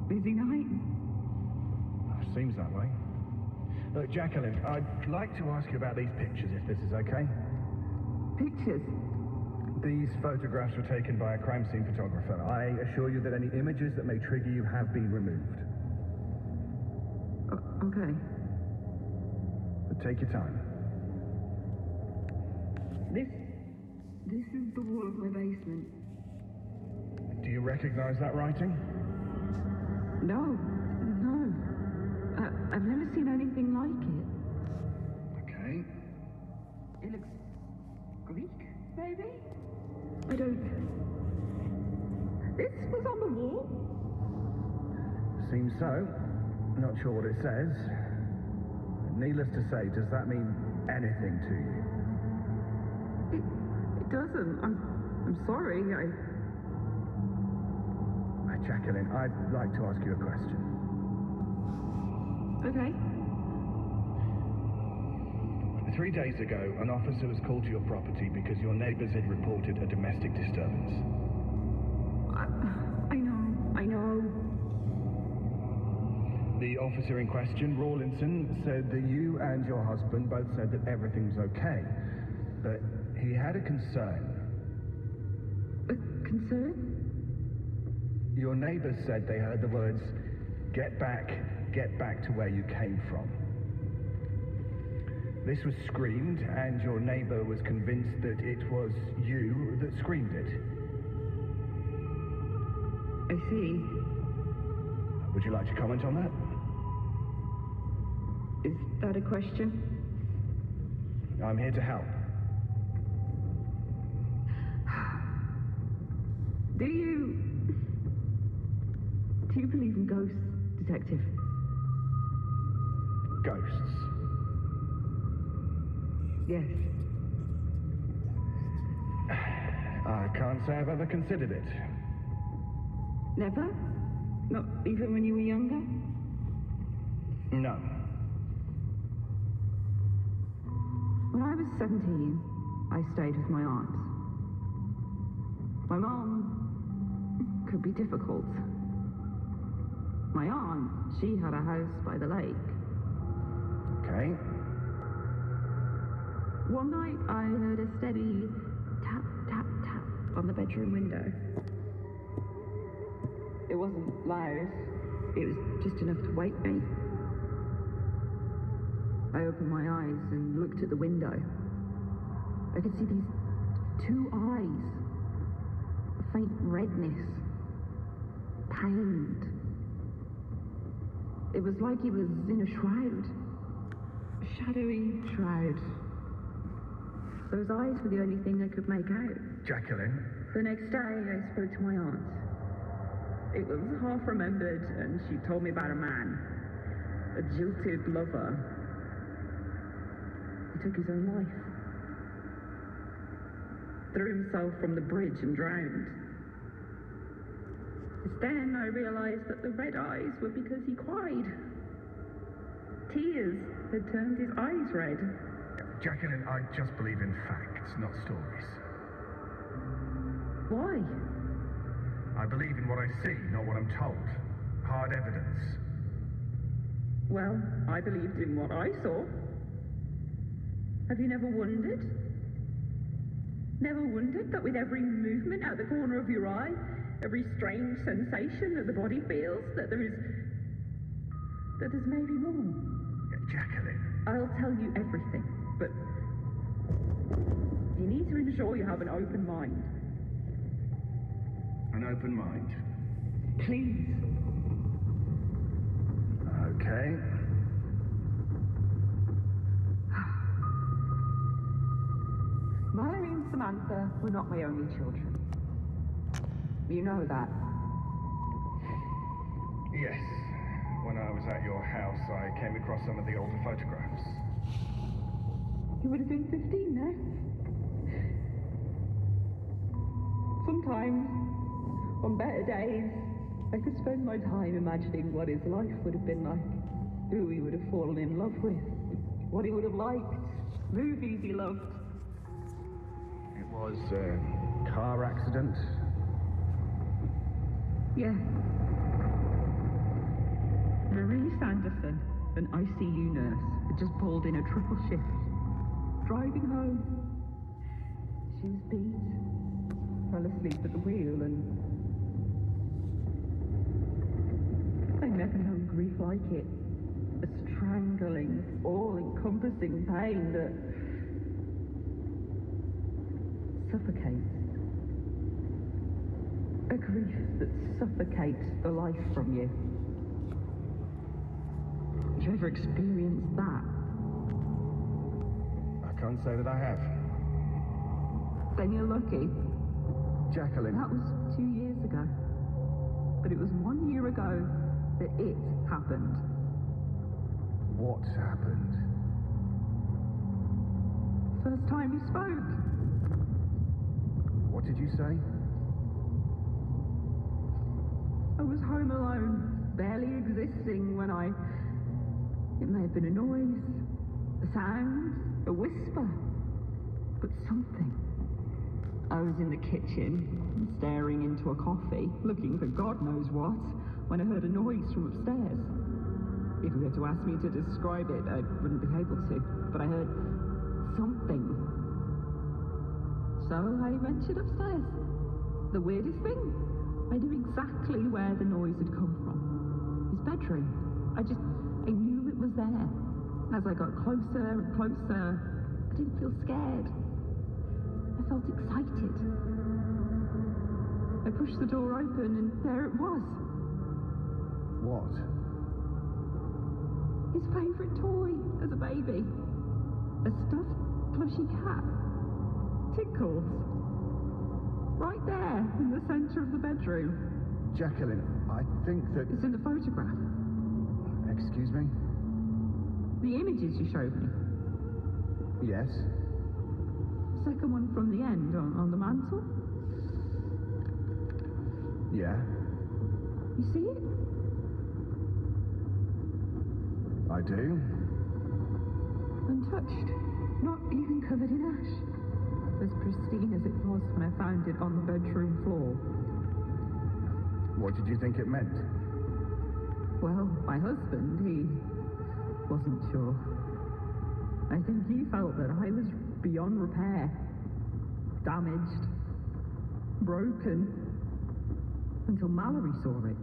Busy night? Seems that way. Look, Jacqueline, I'd like to ask you about these pictures, if this is okay. Pictures? These photographs were taken by a crime scene photographer. I assure you that any images that may trigger you have been removed. Okay. But take your time. This is the wall of my basement. Do you recognize that writing? No. I've never seen anything like it. Okay. It looks Greek, maybe? I don't... This was on the wall? Seems so. Not sure what it says. Needless to say, does that mean anything to you? It doesn't. I'm sorry. Jacqueline, I'd like to ask you a question. Okay. 3 days ago, an officer was called to your property because your neighbors had reported a domestic disturbance. I know. The officer in question, Rawlinson, said that you and your husband both said that everything was okay, but he had a concern. A concern? Your neighbors said they heard the words, get back to where you came from. This was screamed, and your neighbor was convinced that it was you that screamed it. I see. Would you like to comment on that? Is that a question? I'm here to help. Do you believe in ghosts, Detective? Ghosts? Yes. I can't say I've ever considered it. Never? Not even when you were younger? No. When I was 17, I stayed with my aunt. My mom could be difficult. My aunt, she had a house by the lake. Okay. One night I heard a steady tap, tap, tap on the bedroom window. It wasn't loud. It was just enough to wake me. I opened my eyes and looked at the window. I could see these two eyes. A faint redness. Pained. It was like he was in a shroud. A shadowy shroud. Those eyes were the only thing I could make out. Jacqueline? The next day, I spoke to my aunt. It was half remembered, and she told me about a man. A jilted lover. He took his own life. Threw himself from the bridge and drowned. It's then I realized that the red eyes were because he cried. Tears had turned his eyes red. Jacqueline, I just believe in facts, not stories. Why? I believe in what I see, not what I'm told. Hard evidence. Well, I believed in what I saw. Have you never wondered? Never wondered that with every movement out the corner of your eye, every strange sensation that the body feels, that there's maybe more? Jacqueline. I'll tell you everything, but you need to ensure you have an open mind. An open mind? Please. Okay. Mallory and Samantha were not my only children. You know that. Yes. When I was at your house, I came across some of the older photographs. You would have been 15 now. Sometimes, on better days, I could spend my time imagining what his life would have been like, who he would have fallen in love with, what he would have liked, movies he loved. It was a car accident? Yeah. Marie Sanderson, an ICU nurse, had just pulled in a triple shift. Driving home. She was beat. Fell asleep at the wheel and... I've never known grief like it. A strangling, all-encompassing pain that suffocates. A grief that suffocates the life from you. Have you ever experienced that? I can't say that I have. Then you're lucky. Jacqueline. That was 2 years ago. But it was 1 year ago that it happened. What happened? First time you spoke. What did you say? I was home alone, barely existing when it may have been a noise, a sound, a whisper, but something. I was in the kitchen, staring into a coffee, looking for God knows what, when I heard a noise from upstairs. If you were to ask me to describe it, I wouldn't be able to, but I heard something. So I ventured upstairs. The weirdest thing, I knew exactly where the noise had come from. His bedroom. I knew it was there. As I got closer and closer, I didn't feel scared. I felt excited. I pushed the door open and there it was. What? His favourite toy as a baby. A stuffed plushy cat. Tickles. Right there in the centre of the bedroom. Jacqueline, I think that... It's in the photograph. Excuse me? The images you showed me. Yes? Second one from the end, on the mantle. Yeah? You see it? I do. Untouched. Not even covered in ash. As pristine as it was when I found it on the bedroom floor. What did you think it meant? Well, my husband, he wasn't sure. I think he felt that I was beyond repair. Damaged. Broken. Until Mallory saw it.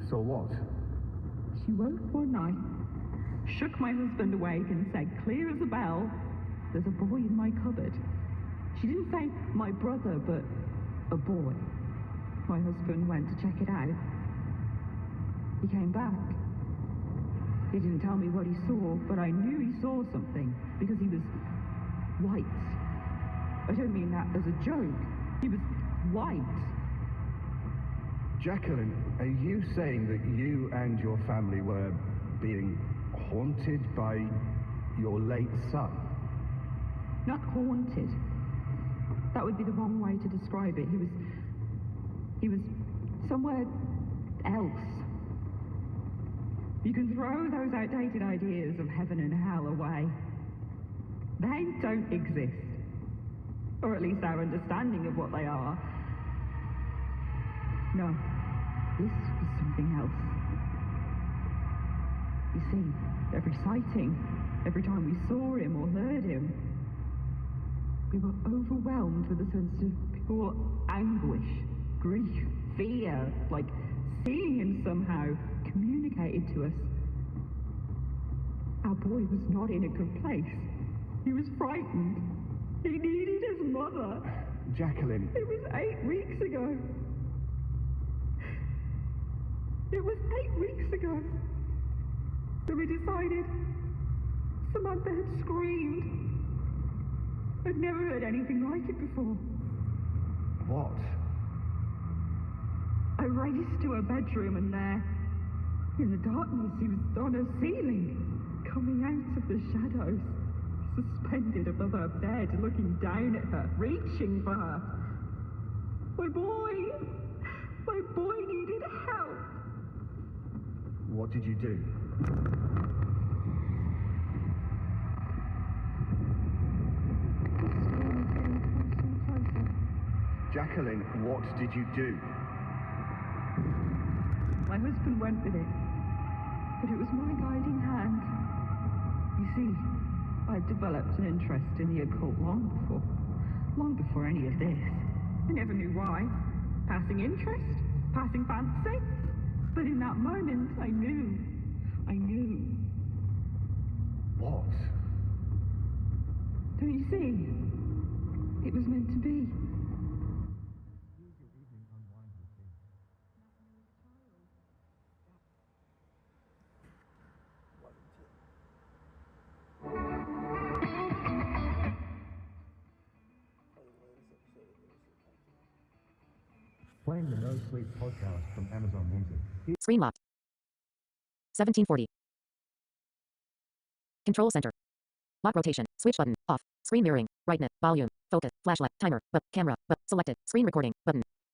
Saw what? She woke one night, shook my husband awake and said, clear as a bell, there's a boy in my cupboard. She didn't say my brother, but a boy. My husband went to check it out. He came back. He didn't tell me what he saw, but I knew he saw something because he was white. I don't mean that as a joke. He was white. Jacqueline, are you saying that you and your family were being haunted by your late son? Not haunted. That would be the wrong way to describe it. He was somewhere else. You can throw those outdated ideas of heaven and hell away. They don't exist. Or at least our understanding of what they are. No, this was something else. You see, every sighting, every time we saw him or heard him, we were overwhelmed with a sense of pure anguish, grief, fear, like seeing him somehow communicated to us. Our boy was not in a good place. He was frightened. He needed his mother. Jacqueline. It was 8 weeks ago. It was 8 weeks ago that we decided Samantha had screamed. I'd never heard anything like it before. What? I raced to her bedroom and there, in the darkness, he was on her ceiling, coming out of the shadows, suspended above her bed, looking down at her, reaching for her. My boy needed help. What did you do? Jacqueline, what did you do? My husband went with it, but it was my guiding hand. You see, I'd developed an interest in the occult long before any of this. I never knew why. Passing interest? Passing fancy? But in that moment, I knew. I knew. What? Don't you see? It was meant to be. Playing the No Sleep podcast from Amazon Music. Screen locked. 1740. Control center. Lock rotation. Switch button. Off. Screen mirroring. Brightness. Volume. Focus. Flashlight. Timer. Camera. Selected. Screen recording. Button.